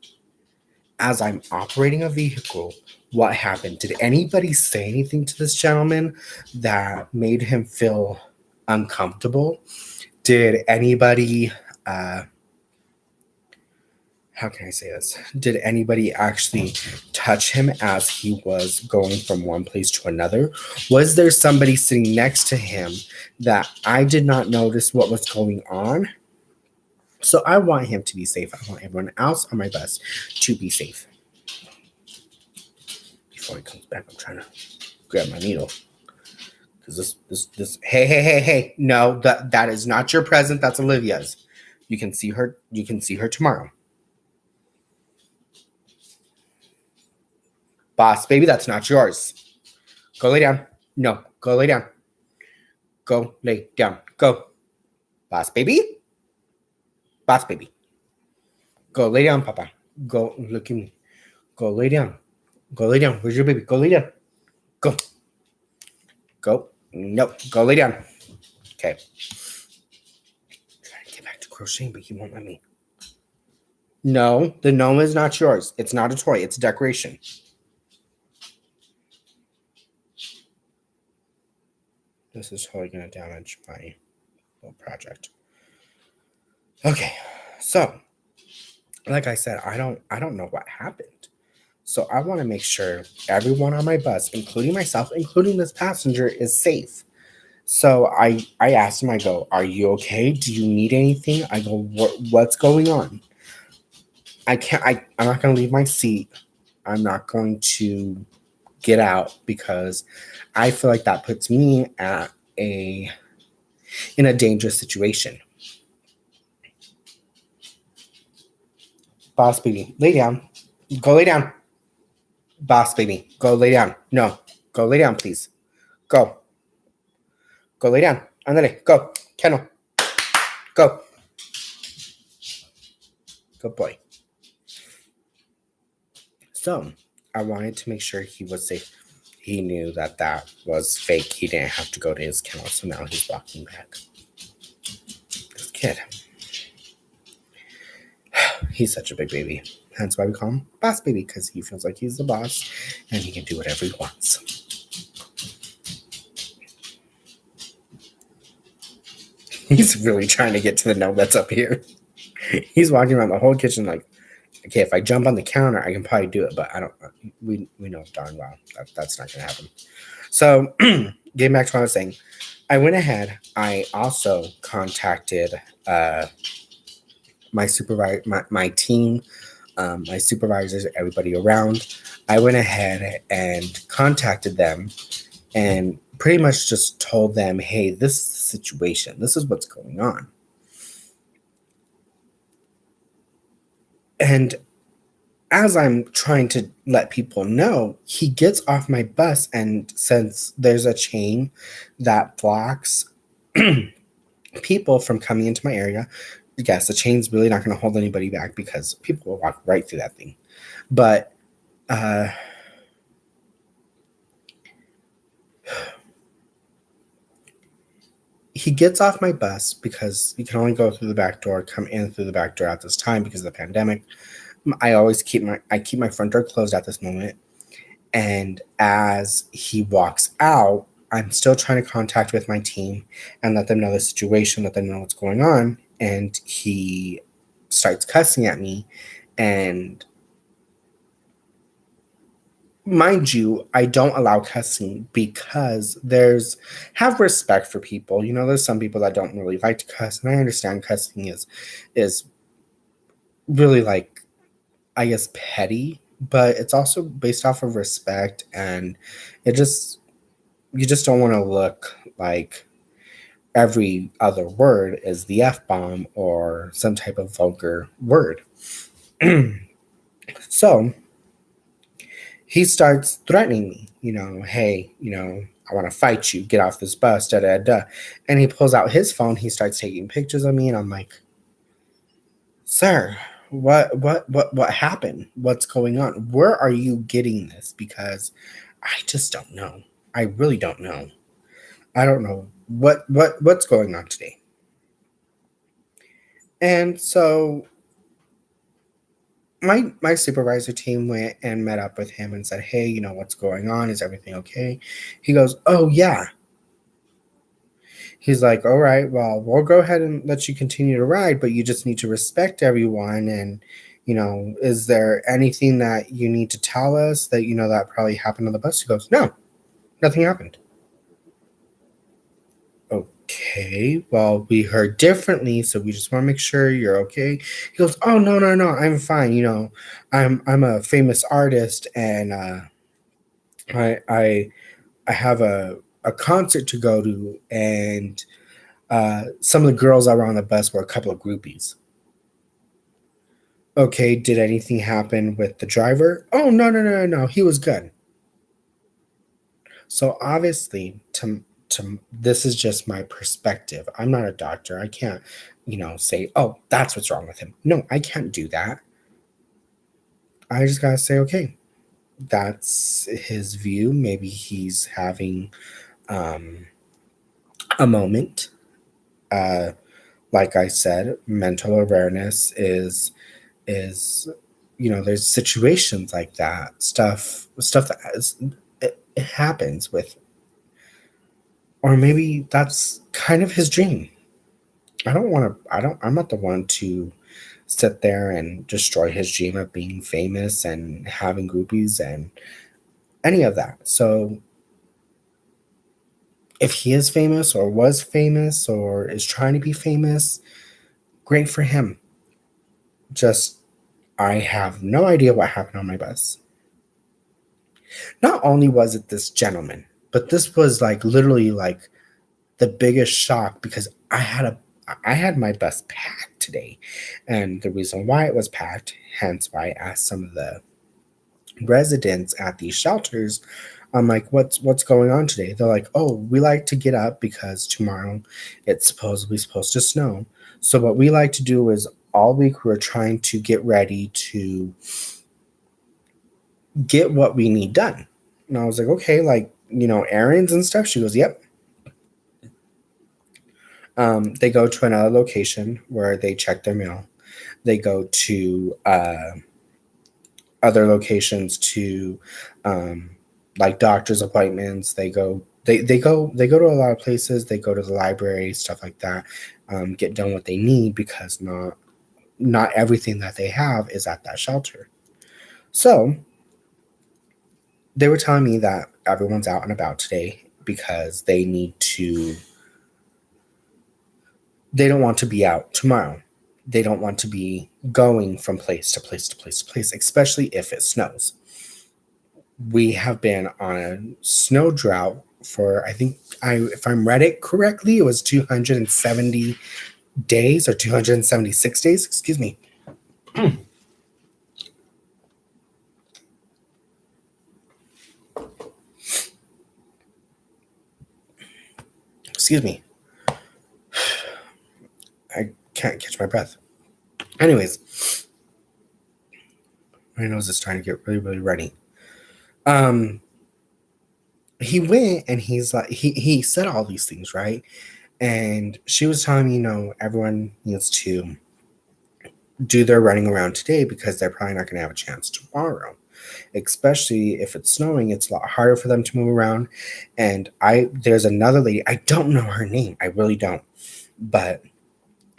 as I'm operating a vehicle? What happened? Did anybody say anything to this gentleman that made him feel uncomfortable? Did anybody? How can I say this? Did anybody actually touch him as he was going from one place to another? Was there somebody sitting next to him that I did not notice what was going on? So I want him to be safe. I want everyone else on my bus to be safe. Before he comes back, I'm trying to grab my needle. Because this, hey. No, that is not your present. That's Olivia's. You can see her tomorrow. Boss, baby, that's not yours. Go lay down. No, go lay down. Go lay down. Go. Boss, baby. Boss, baby. Go lay down, Papa. Go look at me. Go lay down. Go lay down. Where's your baby? Go lay down. Go. Go. No, go lay down. Okay. I'm trying to get back to crocheting, but he won't let me. No, the gnome is not yours. It's not a toy. It's a decoration. This is totally going to damage my little project. Okay, so like I said, I don't know what happened. So I want to make sure everyone on my bus, including myself, including this passenger, is safe. So I asked him, I go, are you okay? Do you need anything? I go, what's going on? I'm not going to leave my seat. I'm not going to get out because I feel like that puts me in a dangerous situation. Boss baby, lay down. Go lay down. Boss baby, go lay down. No, go lay down, please. Go. Go lay down. Andale, go. Kennel. Go. Good boy. So I wanted to make sure he was safe. He knew that was fake. He didn't have to go to his kennel, so now he's walking back. This kid. He's such a big baby. That's why we call him Boss Baby, because he feels like he's the boss and he can do whatever he wants. He's really trying to get to the gnome that's up here. He's walking around the whole kitchen like, okay, if I jump on the counter, I can probably do it, but I don't. We know darn well that's not going to happen. So, getting back to what I was saying, I went ahead. I also contacted my supervisor, my team, my supervisors, everybody around. I went ahead and contacted them and pretty much just told them, hey, this is the situation. This is what's going on. And as I'm trying to let people know, he gets off my bus, and since there's a chain that blocks people from coming into my area, yes, the chain's really not going to hold anybody back because people will walk right through that thing. But he gets off my bus because you can only go through the back door, come in through the back door at this time because of the pandemic. I keep my front door closed at this moment. And as he walks out, I'm still trying to contact with my team and let them know the situation, let them know what's going on. And he starts cussing at me. And mind you, I don't allow cussing because have respect for people. You know, there's some people that don't really like to cuss, and I understand cussing is really, like, I guess, petty, but it's also based off of respect, and it just you just don't want to look like every other word is the F bomb or some type of vulgar word. So he starts threatening me, hey, I want to fight you, get off this bus, da da da. And he pulls out his phone, he starts taking pictures of me, and I'm like, sir, what happened? What's going on? Where are you getting this? Because I just don't know. I really don't know. I don't know what's going on today. And so my supervisor team went and met up with him and said, hey, what's going on? Is everything okay? He goes, oh yeah. He's like, all right, well, we'll go ahead and let you continue to ride, but you just need to respect everyone. And, is there anything that you need to tell us that, that probably happened on the bus? He goes, no, nothing happened. Okay, well, we heard differently, so we just want to make sure you're okay. He goes, oh, no, no, no, I'm fine. I'm a famous artist, and I have a concert to go to, and some of the girls that were on the bus were a couple of groupies. Okay, did anything happen with the driver? Oh, no, no, no, no, he was good. So obviously, to this is just my perspective. I'm not a doctor. I can't, say, oh, that's what's wrong with him. No, I can't do that. I just gotta say, okay, that's his view. Maybe he's having um, a moment. Uh, like I said, mental awareness is there's situations like that, stuff that it happens with, or maybe that's kind of his dream. I'm not the one to sit there and destroy his dream of being famous and having groupies and any of that. So if he is famous or was famous or is trying to be famous, great for him. Just, I have no idea what happened on my bus. Not only was it this gentleman, but this was like literally like the biggest shock because I had my bus packed today. And the reason why it was packed, hence why I asked some of the residents at these shelters, I'm like, what's going on today? They're like, oh, we like to get up because tomorrow it's supposed to snow. So what we like to do is all week we're trying to get ready to get what we need done. And I was like, okay, like, errands and stuff. She goes, yep. They go to another location where they check their mail. They go to other locations to like doctor's appointments. They go to a lot of places. They go to the library, stuff like that. Get done what they need because not everything that they have is at that shelter. So they were telling me that everyone's out and about today because they don't want to be out tomorrow. They don't want to be going from place to place to place to place, especially if it snows. We have been on a snow drought for, I think, if I'm read it correctly, it was 270 days or 276 days. Excuse me. Excuse me. I can't catch my breath. Anyways, my nose is starting to get really, really runny. He went and he's like, he said all these things, right? And she was telling me, everyone needs to do their running around today because they're probably not going to have a chance tomorrow. Especially if it's snowing, it's a lot harder for them to move around. And there's another lady, I don't know her name, I really don't, but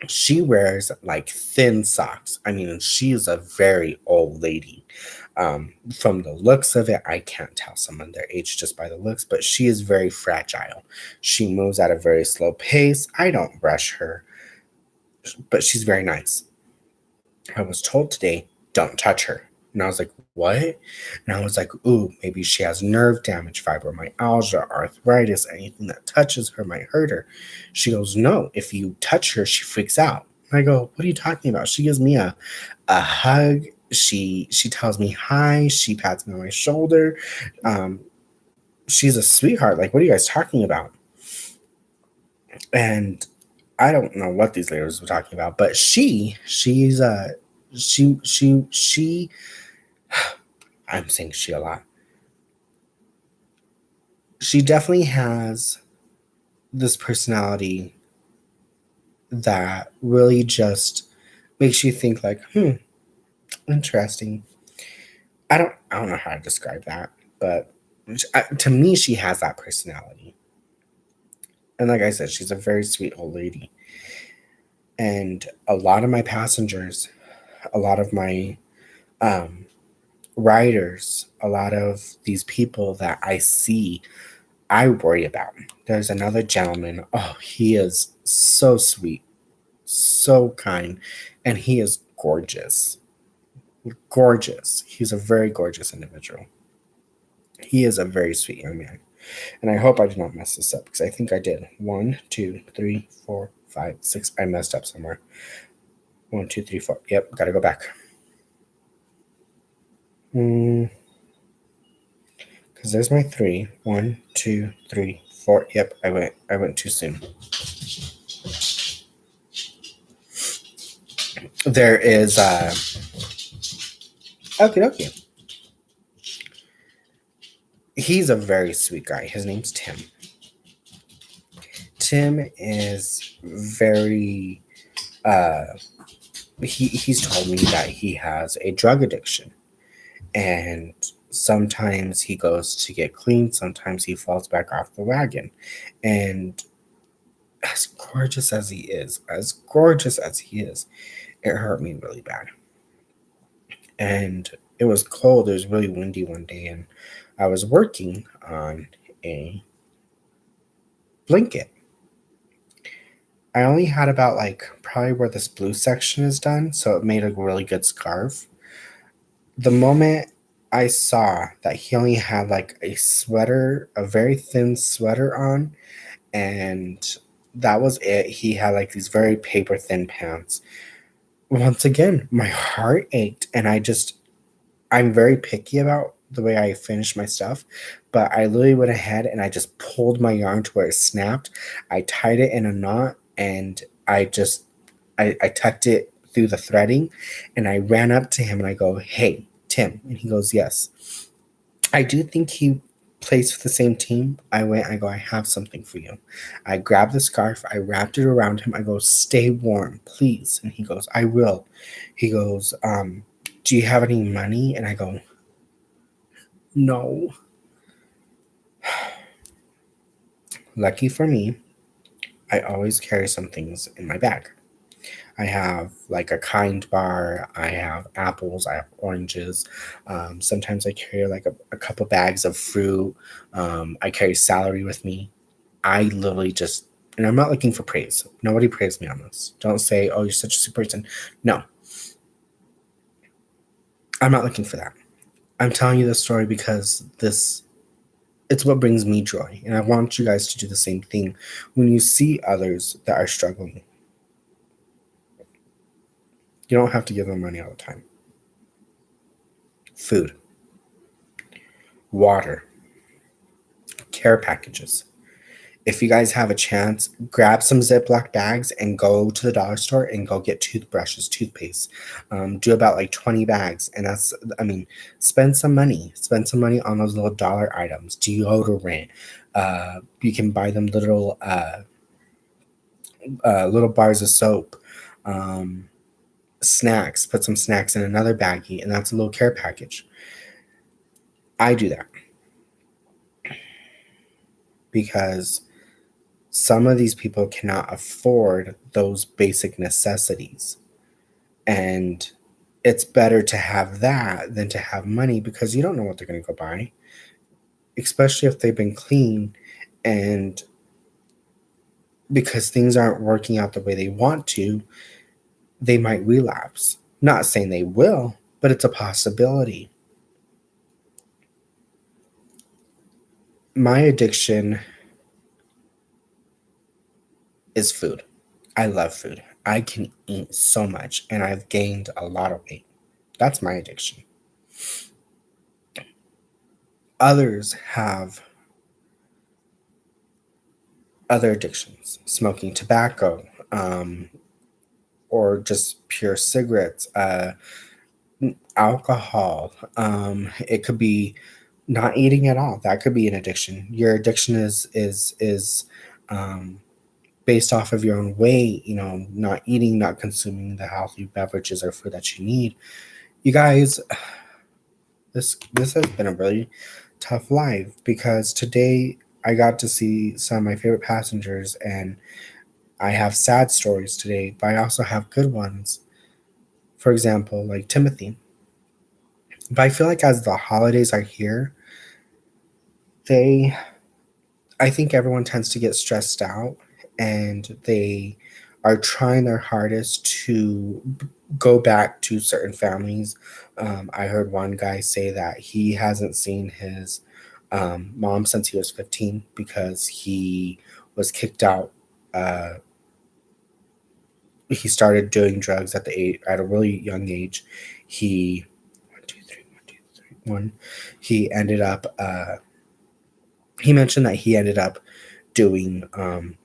she wears like thin socks. I mean, she's a very old lady. From the looks of it, I can't tell someone their age just by the looks, but she is very fragile. She moves at a very slow pace. I don't brush her, but she's very nice. I was told today, don't touch her. And I was like, what? And I was like, ooh, maybe she has nerve damage, fibromyalgia, arthritis, anything that touches her might hurt her. She goes, no, if you touch her, she freaks out. And I go, what are you talking about? She gives me a hug. She tells me hi. She pats me on my shoulder. She's a sweetheart. Like, what are you guys talking about? And I don't know what these ladies were talking about, but she's she I'm saying she a lot. She definitely has this personality that really just makes you think like, interesting. I don't know how to describe that, but to me, she has that personality. And like I said, she's a very sweet old lady. And a lot of my passengers, a lot of my riders, a lot of these people that I see, I worry about. There's another gentleman. Oh, he is so sweet, so kind, and he is gorgeous. Gorgeous. He's a very gorgeous individual. He is a very sweet young man. And I hope I did not mess this up because I think I did. 1, 2, 3, 4, 5, 6. I messed up somewhere. 1, 2, 3, 4. Yep, gotta go back. Because there's my 3. 1, 2, 3, 4. Yep, I went too soon. There is okay. He's a very sweet guy. His name's Tim. Tim is very he's told me that he has a drug addiction, and sometimes he goes to get clean, sometimes he falls back off the wagon. And as gorgeous as he is, it hurt me really bad. And it was cold, it was really windy one day, and I was working on a blanket. I only had about probably where this blue section is done, so it made a really good scarf. The moment I saw that he only had a sweater, a very thin sweater on, and that was it. He had these very paper thin pants. Once again, my heart ached, and I'm very picky about the way I finish my stuff, but I literally went ahead and I just pulled my yarn to where it snapped. I tied it in a knot, and I tucked it through the threading, and I ran up to him and I go, "Hey, Tim," and he goes, "Yes." I do think he plays for the same team. I go, "I have something for you." I grabbed the scarf, I wrapped it around him. I go, "Stay warm, please." And he goes, "I will." He goes, "Do you have any money?" And I go, "No." Lucky for me, I always carry some things in my bag. I have a Kind bar, I have apples, I have oranges. Sometimes I carry a couple bags of fruit. I carry celery with me. I literally and I'm not looking for praise. Nobody praise me on this. Don't say, "Oh, you're such a super person." No, I'm not looking for that. I'm telling you this story because it's what brings me joy. And I want you guys to do the same thing when you see others that are struggling. You don't have to give them money all the time. Food, water, care packages. If you guys have a chance, grab some Ziploc bags and go to the dollar store and go get toothbrushes, toothpaste. Do about 20 bags. And spend some money. Spend some money on those little dollar items. Deodorant. You can buy them little little bars of soap, um, snacks, put some snacks in another baggie, and that's a little care package. I do that because some of these people cannot afford those basic necessities. And it's better to have that than to have money because you don't know what they're going to go buy, especially if they've been clean and because things aren't working out the way they want to, they might relapse. Not saying they will, but it's a possibility. My addiction is food. I love food. I can eat so much and I've gained a lot of weight. That's my addiction. Others have other addictions, smoking tobacco, or just pure cigarettes, alcohol. It could be not eating at all. That could be an addiction. Your addiction is um, based off of your own weight. You know, not eating, not consuming the healthy beverages or food that you need. You guys, this has been a really tough life because today I got to see some of my favorite passengers and I have sad stories today, but I also have good ones. For example, like Timothy. But I feel like as the holidays are here, they I think everyone tends to get stressed out and they are trying their hardest to go back to certain families. I heard one guy say that he hasn't seen his mom since he was 15 because he was kicked out. Uh, he started doing drugs at a really young age. He one, two, three, one, two, three, one. He ended up. He mentioned that he ended up doing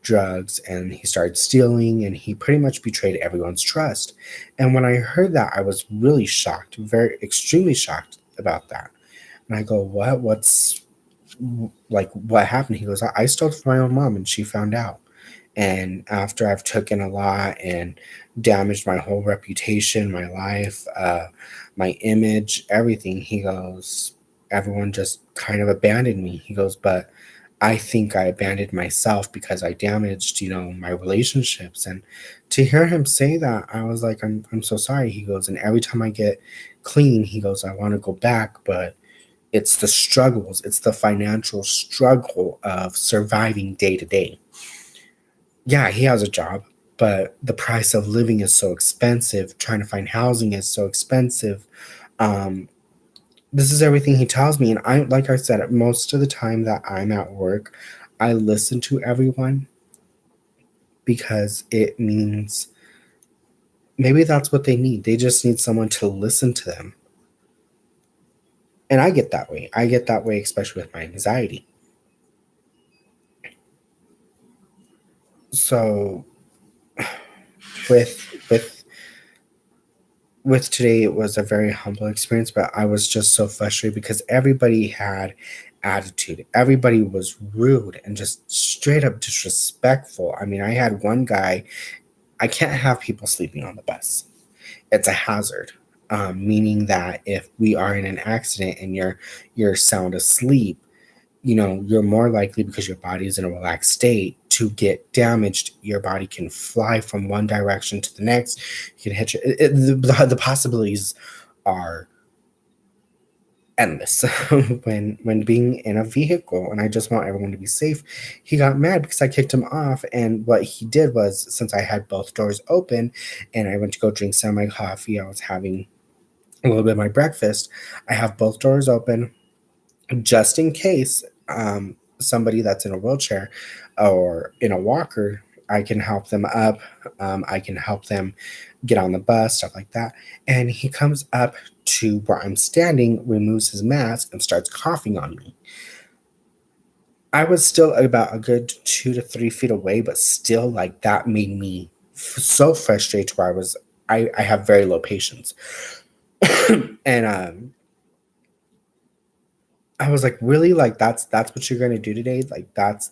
drugs and he started stealing and he pretty much betrayed everyone's trust. And when I heard that, I was really shocked, very extremely shocked about that. And I go, what? What's like what happened? He goes, I stole from my own mom and she found out. And after I've taken a lot and damaged my whole reputation, my life, my image, everything, he goes, everyone just kind of abandoned me. He goes, but I think I abandoned myself because I damaged, my relationships. And to hear him say that, I was like, I'm so sorry. He goes, and every time I get clean, he goes, I want to go back, but it's the struggles, it's the financial struggle of surviving day to day. Yeah, he has a job, but the price of living is so expensive. Trying to find housing is so expensive. Um, this is everything he tells me. And like I said, most of the time that I'm at work, I listen to everyone because it means maybe that's what they need. They just need someone to listen to them. And I get that way. I get that way, especially with my anxiety. So with with with today it was a very humble experience, but I was just so frustrated because everybody had attitude. Everybody was rude and just straight up disrespectful. I mean, I had one guy, I can't have people sleeping on the bus. It's a hazard. Meaning that if we are in an accident and you're sound asleep, you're more likely because your body is in a relaxed state to get damaged. Your body can fly from one direction to the next. You can hit the possibilities are endless when being in a vehicle. And I just want everyone to be safe. He got mad because I kicked him off, and what he did was, since I had both doors open and I went to go drink some of my coffee, I was having a little bit of my breakfast. I have both doors open just in case somebody that's in a wheelchair or in a walker, I can help them up. I can help them get on the bus, stuff like that. And he comes up to where I'm standing, removes his mask, and starts coughing on me. I was still about a good 2 to 3 feet away, but still, like, that made me so frustrated where I have very low patience. And I was like, really? Like that's what you're gonna do today? Like that's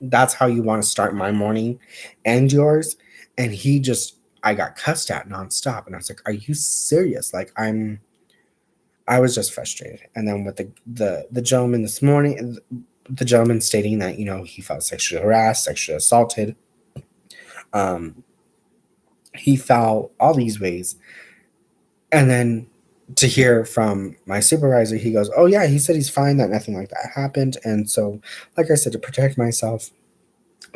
That's how you want to start my morning and yours. And I got cussed at nonstop. And I was like, are you serious? Like, I was just frustrated. And then with the gentleman this morning, the gentleman stating that, he felt sexually harassed, sexually assaulted. Um, he felt all these ways. And then to hear from my supervisor, he goes, oh, yeah, he said he's fine, that nothing like that happened. And so, like I said, to protect myself,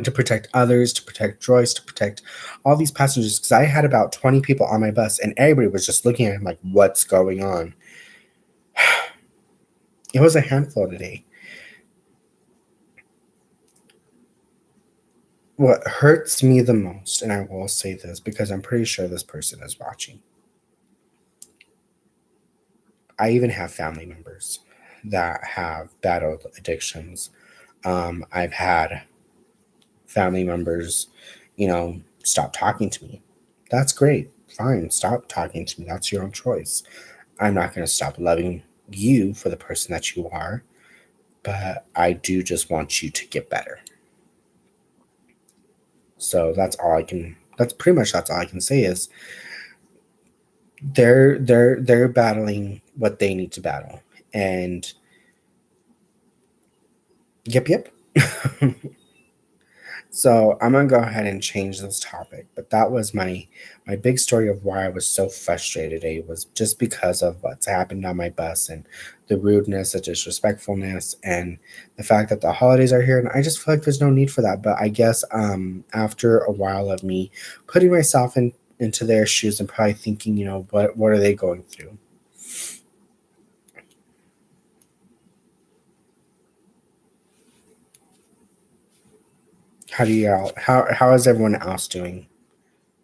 to protect others, to protect Joyce, to protect all these passengers, because I had about 20 people on my bus, and everybody was just looking at him like, what's going on? It was a handful today. What hurts me the most, and I will say this because I'm pretty sure this person is watching. I even have family members that have battled addictions. I've had family members, stop talking to me. That's great. Fine. Stop talking to me. That's your own choice. I'm not going to stop loving you for the person that you are, but I do just want you to get better. So that's all I can say is they're battling what they need to battle. And yep. So I'm gonna go ahead and change this topic. But that was my big story of why I was so frustrated today was just because of what's happened on my bus and the rudeness, the disrespectfulness, and the fact that the holidays are here. And I just feel like there's no need for that. But I guess after a while of me putting myself into their shoes and probably thinking, what are they going through? How is everyone else doing?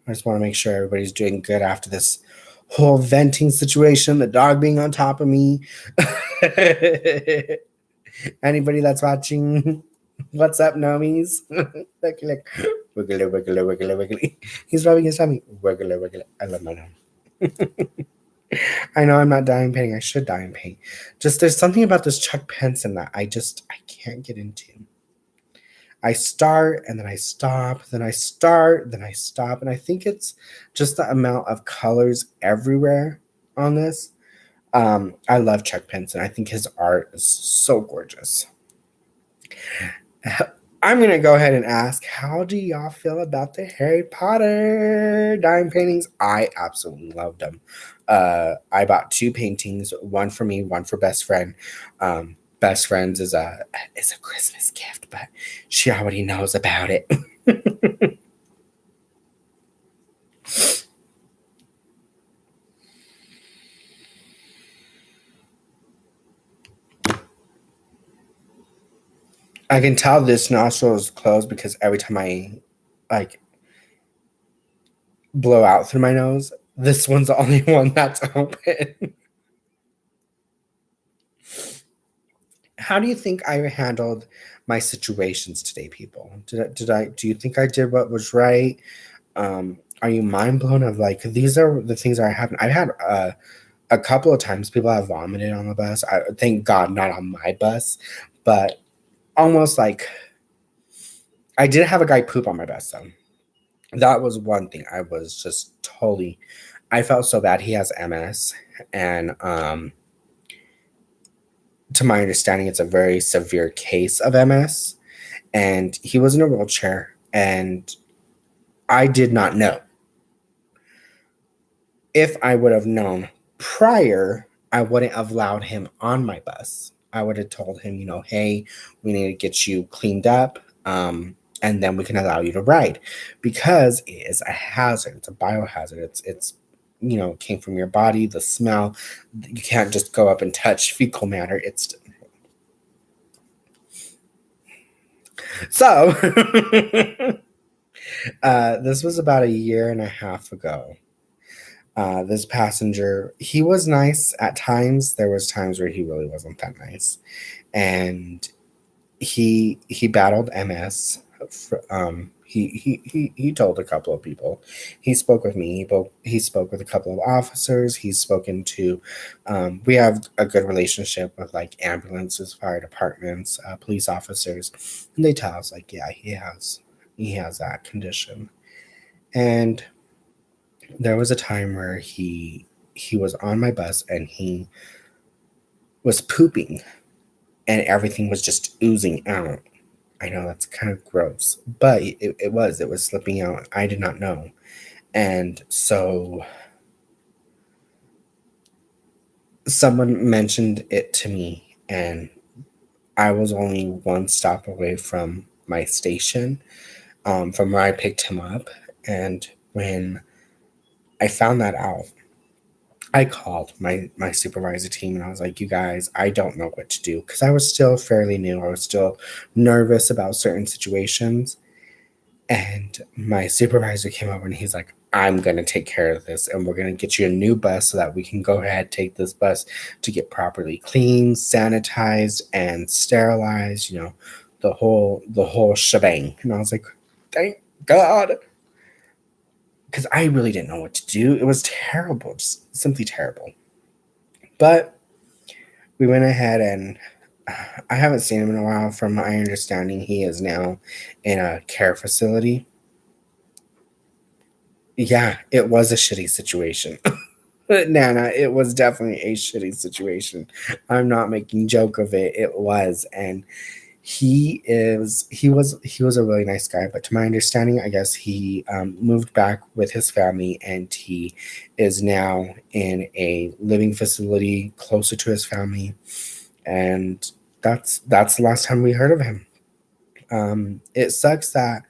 I just want to make sure everybody's doing good after this whole venting situation, the dog being on top of me. Anybody that's watching, what's up, Nomies? Like, wiggly, wiggly, wiggly, wiggly. He's rubbing his tummy. Wiggly, wiggly. I love my gnome. I know I'm not dying pain. I should die in pain. Just there's something about this Chuck Penson that I can't get into. I start and then I stop, then I start, then I stop. And I think it's just the amount of colors everywhere on this. I love Chuck Penson. I think his art is so gorgeous. I'm going to go ahead and ask, how do y'all feel about the Harry Potter dime paintings? I absolutely loved them. I bought 2 paintings, one for me, one for best friend. Best friends is a Christmas gift, but she already knows about it. I can tell this nostril is closed because every time I like blow out through my nose, this one's the only one that's open. How do you think I handled my situations today, people? Do you think I did what was right? Are you mind blown of like these are the things that I haven't? I've had a couple of times people have vomited on the bus. I thank God not on my bus, but almost like I did have a guy poop on my bus though. That was one thing I was just totally. I felt so bad. He has MS, and to my understanding, it's a very severe case of MS, and he was in a wheelchair, and I did not know. If I would have known prior, I wouldn't have allowed him on my bus. I would have told him, hey, we need to get you cleaned up, and then we can allow you to ride, because it is a hazard. It's a biohazard. It's came from your body. The smell, you can't just go up and touch fecal matter. It's so. This was about a year and a half ago. This passenger, he was nice at times. There was times where he really wasn't that nice, and he battled MS. He told a couple of people. He spoke with me. He spoke with a couple of officers. He's spoken to. We have a good relationship with like ambulances, fire departments, police officers, and they tell us like, yeah, he has that condition. And there was a time where he was on my bus and he was pooping, and everything was just oozing out. I know that's kind of gross, but it was slipping out. I did not know. And so someone mentioned it to me, and I was only one stop away from my station, from where I picked him up. And when I found that out, I called my supervisor team and I was like, you guys, I don't know what to do because I was still fairly new. I was still nervous about certain situations. And my supervisor came over and he's like, I'm going to take care of this and we're going to get you a new bus so that we can go ahead, take this bus to get properly cleaned, sanitized, and sterilized, the whole shebang. And I was like, thank God. Because I really didn't know what to do. It was terrible, just simply terrible. But we went ahead and I haven't seen him in a while. From my understanding, he is now in a care facility. Yeah, it was a shitty situation. Nana, it was definitely a shitty situation. I'm not making joke of it. It was, and he was a really nice guy. But to my understanding, I guess he moved back with his family, and he is now in a living facility closer to his family. And that's the last time we heard of him. It sucks that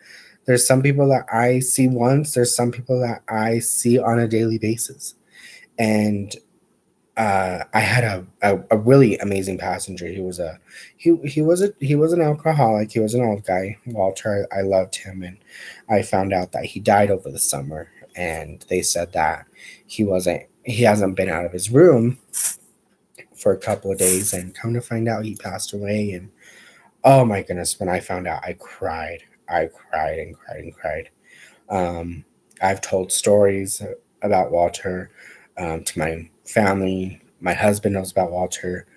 there's some people that I see once. There's some people that I see on a daily basis, and I had a really amazing passenger. He was an alcoholic. He was an old guy. Walter, I loved him, and I found out that he died over the summer. And they said that he hasn't been out of his room for a couple of days, and come to find out he passed away. And oh my goodness, when I found out, I cried. I cried and cried and cried. Um, I've told stories about Walter to my family. My husband knows about Walter,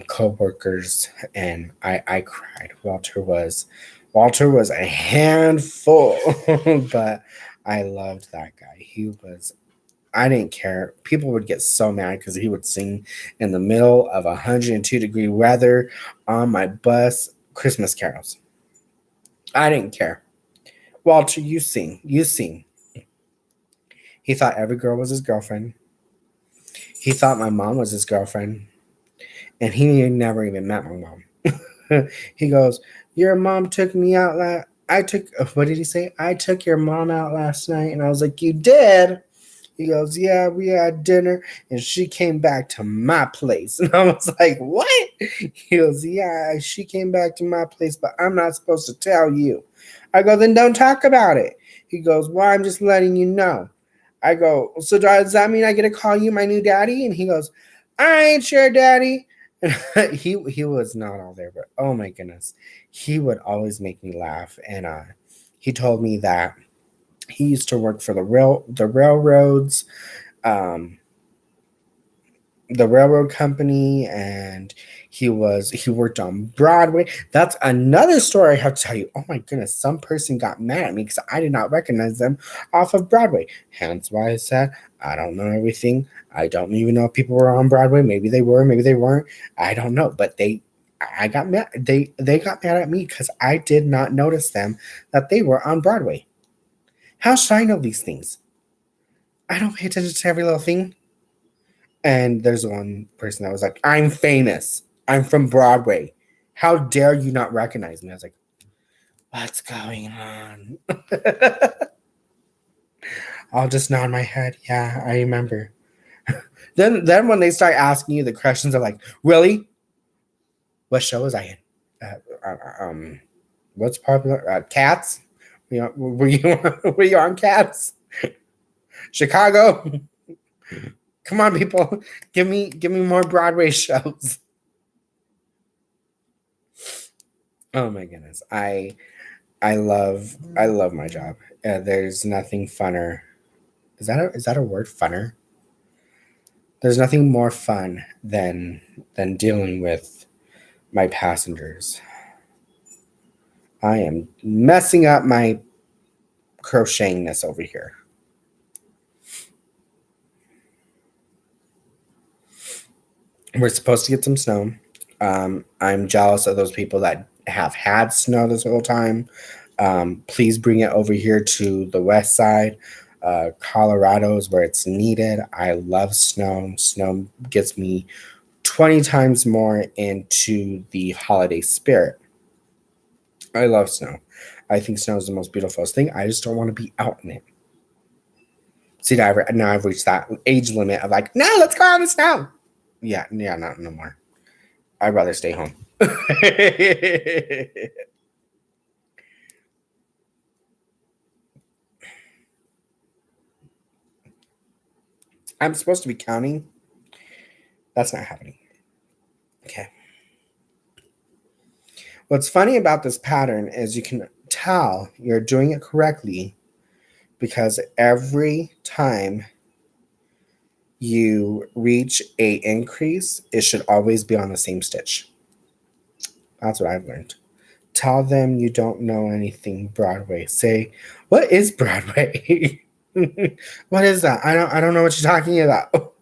co-workers, and I cried. Walter was a handful, but I loved that guy. I didn't care. People would get so mad because he would sing in the middle of 102-degree weather on my bus Christmas carols. I didn't care. Walter, you sing. You sing. He thought every girl was his girlfriend. He thought my mom was his girlfriend. And he never even met my mom. He goes, your mom took me out what did he say? I took your mom out last night. And I was like, you did? He goes, yeah, we had dinner and she came back to my place. And I was like, what? He goes, yeah, she came back to my place, but I'm not supposed to tell you. I go, then don't talk about it. He goes, well, I'm just letting you know. I go, so does that mean I get to call you my new daddy? And he goes, I ain't your daddy. And he was not all there, but oh my goodness. He would always make me laugh. And he told me that he used to work for the railroads, um, the railroad company, and he worked on Broadway. That's another story I have to tell you. Oh my goodness, some person got mad at me because I did not recognize them off of Broadway. Hence why I said I don't know everything. I don't even know if people were on Broadway. Maybe they were, maybe they weren't. I don't know. But I got mad. They got mad at me because I did not notice them that they were on Broadway. How should I know these things? I don't pay attention to every little thing. And there's one person that was like, I'm famous. I'm from Broadway. How dare you not recognize me? I was like, what's going on? I'll just nod my head. Yeah, I remember. Then when they start asking you the questions, they're like, really? What show was I in? What's popular? Cats? Were you on Cats? Chicago? Come on, people. Give me more Broadway shows. Oh my goodness. I love my job. There's nothing funner. Is that a word? Funner? There's nothing more fun than dealing with my passengers. I am messing up my crochetingness over here. We're supposed to get some snow. I'm jealous of those people that have had snow this whole time. Please bring it over here to the west side. Colorado is where it's needed. I love snow. Snow gets me 20 times more into the holiday spirit. I love snow. I think snow is the most beautiful thing. I just don't want to be out in it. See, now I've reached that age limit of like, no, let's go out in the snow. Yeah, not no more. I'd rather stay home. I'm supposed to be counting. That's not happening. Okay. What's funny about this pattern is you can tell you're doing it correctly because every time you reach a increase, it should always be on the same stitch. That's what I've learned. Tell them you don't know anything Broadway. Say, what is Broadway? What is that? I don't know what you're talking about.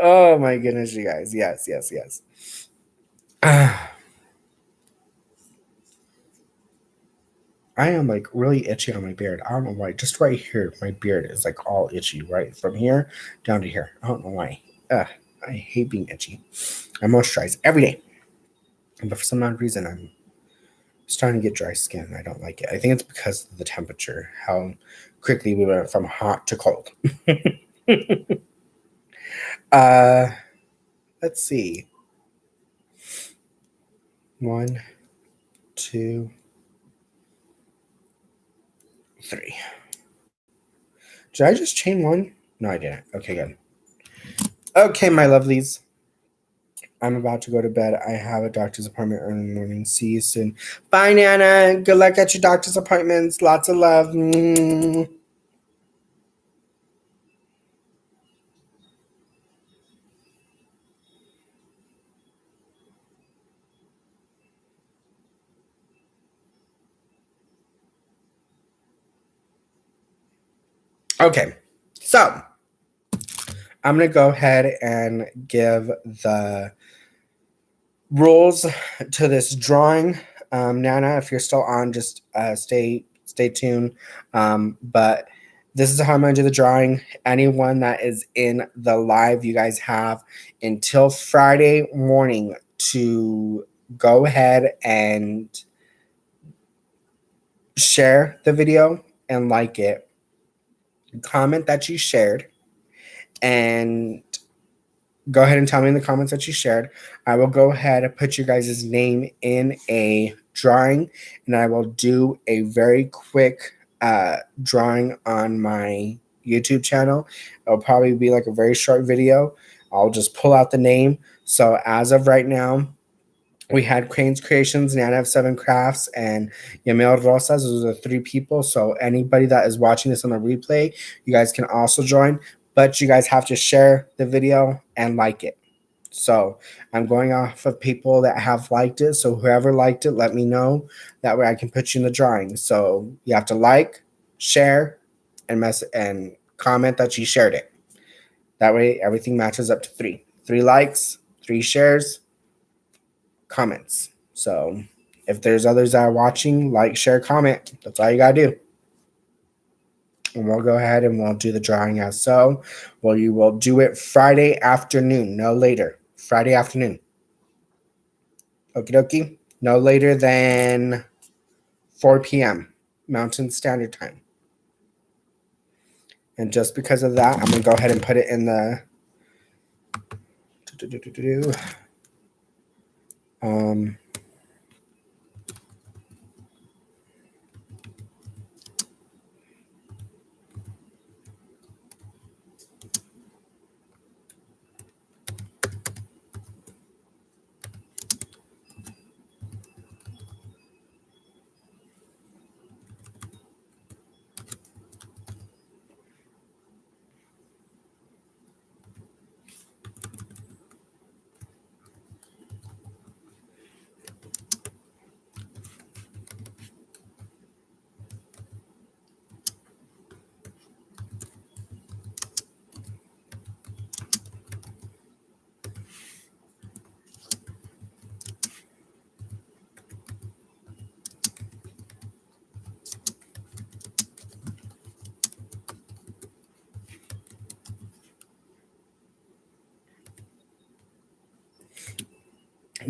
Oh my goodness, you guys. Yes, yes, yes. I am like really itchy on my beard. I don't know why. Just right here, my beard is like all itchy, right from here down to here. I don't know why. I hate being itchy. I moisturize every day, but for some odd reason, I'm starting to get dry skin. I don't like it. I think it's because of the temperature, how quickly we went from hot to cold. uh, let's see. 1, 2, 3. Did I just chain one? No, I didn't. Okay, good. Okay, my lovelies. I'm about to go to bed. I have a doctor's appointment early in the morning. See you soon. Bye, Nana. Good luck at your doctor's appointments. Lots of love. Okay, so I'm going to go ahead and give the rules to this drawing. Nana, if you're still on, just stay tuned. But this is how I'm going to do the drawing. Anyone that is in the live, you guys have until Friday morning to go ahead and share the video and like it. Comment that you shared and go ahead and tell me in the comments that you shared. I will go ahead and put your guys' name in a drawing, and I will do a very quick drawing on my YouTube channel. It'll probably be like a very short video. I'll just pull out the name. So as of right now, we had Crane's Creations, Nana of 7 Crafts, and Yamil Rosas. Those are 3 people. So anybody that is watching this on the replay, you guys can also join. But you guys have to share the video and like it. So I'm going off of people that have liked it. So whoever liked it, let me know. That way I can put you in the drawing. So you have to like, share, and comment that you shared it. That way everything matches up to 3. 3 likes, 3 shares, comments. So if there's others that are watching, like, share, comment. That's all you gotta do. And we'll go ahead and we'll do the drawing as so. Well, you will do it Friday afternoon, no later. Friday afternoon. Okie dokie. No later than 4 p.m. Mountain Standard Time. And just because of that, I'm going to go ahead and put it in the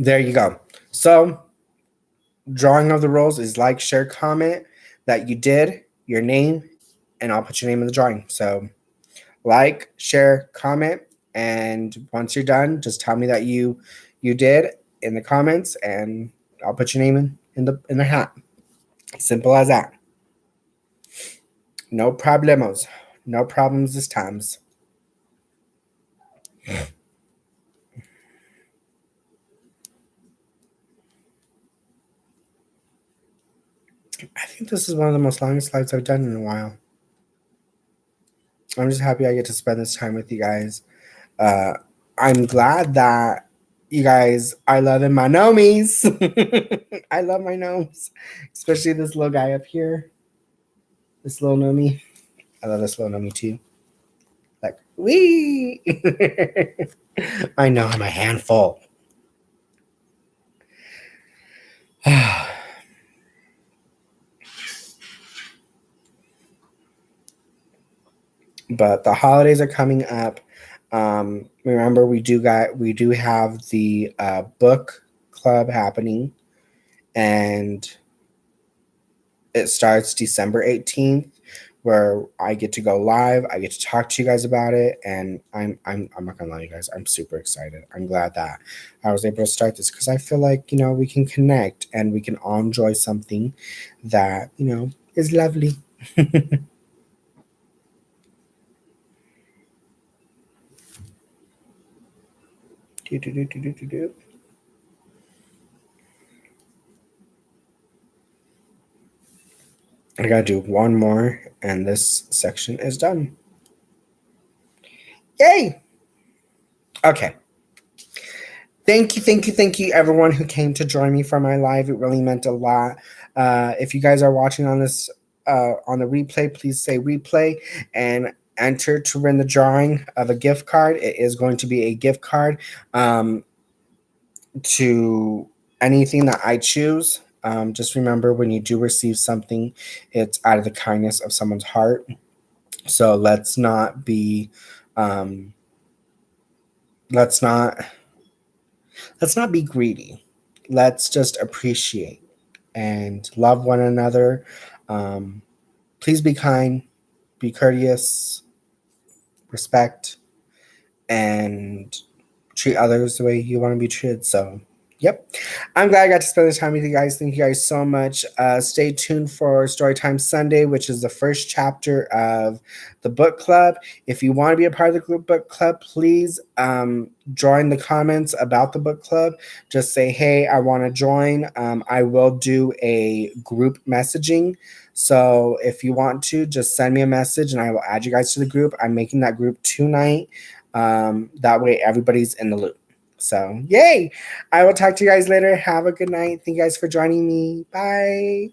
there you go. So, drawing of the roles is like, share, comment that you did, your name, and I'll put your name in the drawing. So, like, share, comment, and once you're done, just tell me that you did in the comments, and I'll put your name in the hat. Simple as that. No problemos. No problems this times. I think this is one of the most longest lives I've done in a while. I'm just happy I get to spend this time with you guys. I'm glad that you guys are loving my gnomies. I love my gnomes, especially this little guy up here. This little gnomie. I love this little gnomie too. Like, wee! I know I'm a handful. But the holidays are coming up. Remember, we do have the book club happening, and it starts December 18th, where I get to go live. I get to talk to you guys about it, and I'm not gonna lie, you guys. I'm super excited. I'm glad that I was able to start this because I feel like we can connect and we can all enjoy something that is lovely. I gotta do one more, and this section is done. Yay! Okay. Thank you, everyone who came to join me for my live. It really meant a lot. If you guys are watching on this on the replay, please say replay and enter to win the drawing of a gift card. It is going to be a gift card to anything that I choose. Just remember, when you do receive something, it's out of the kindness of someone's heart. So let's not be let's not be greedy. Let's just appreciate and love one another. Please be kind, be courteous, respect, and treat others the way you want to be treated. So, yep. I'm glad I got to spend this time with you guys. Thank you guys so much. Stay tuned for Storytime Sunday, which is the first chapter of the book club. If you want to be a part of the group book club, please join the comments about the book club. Just say, hey, I want to join. I will do a group messaging. So if you want to, just send me a message and I will add you guys to the group. I'm making that group tonight. That way everybody's in the loop. So, yay! I will talk to you guys later. Have a good night. Thank you guys for joining me. Bye.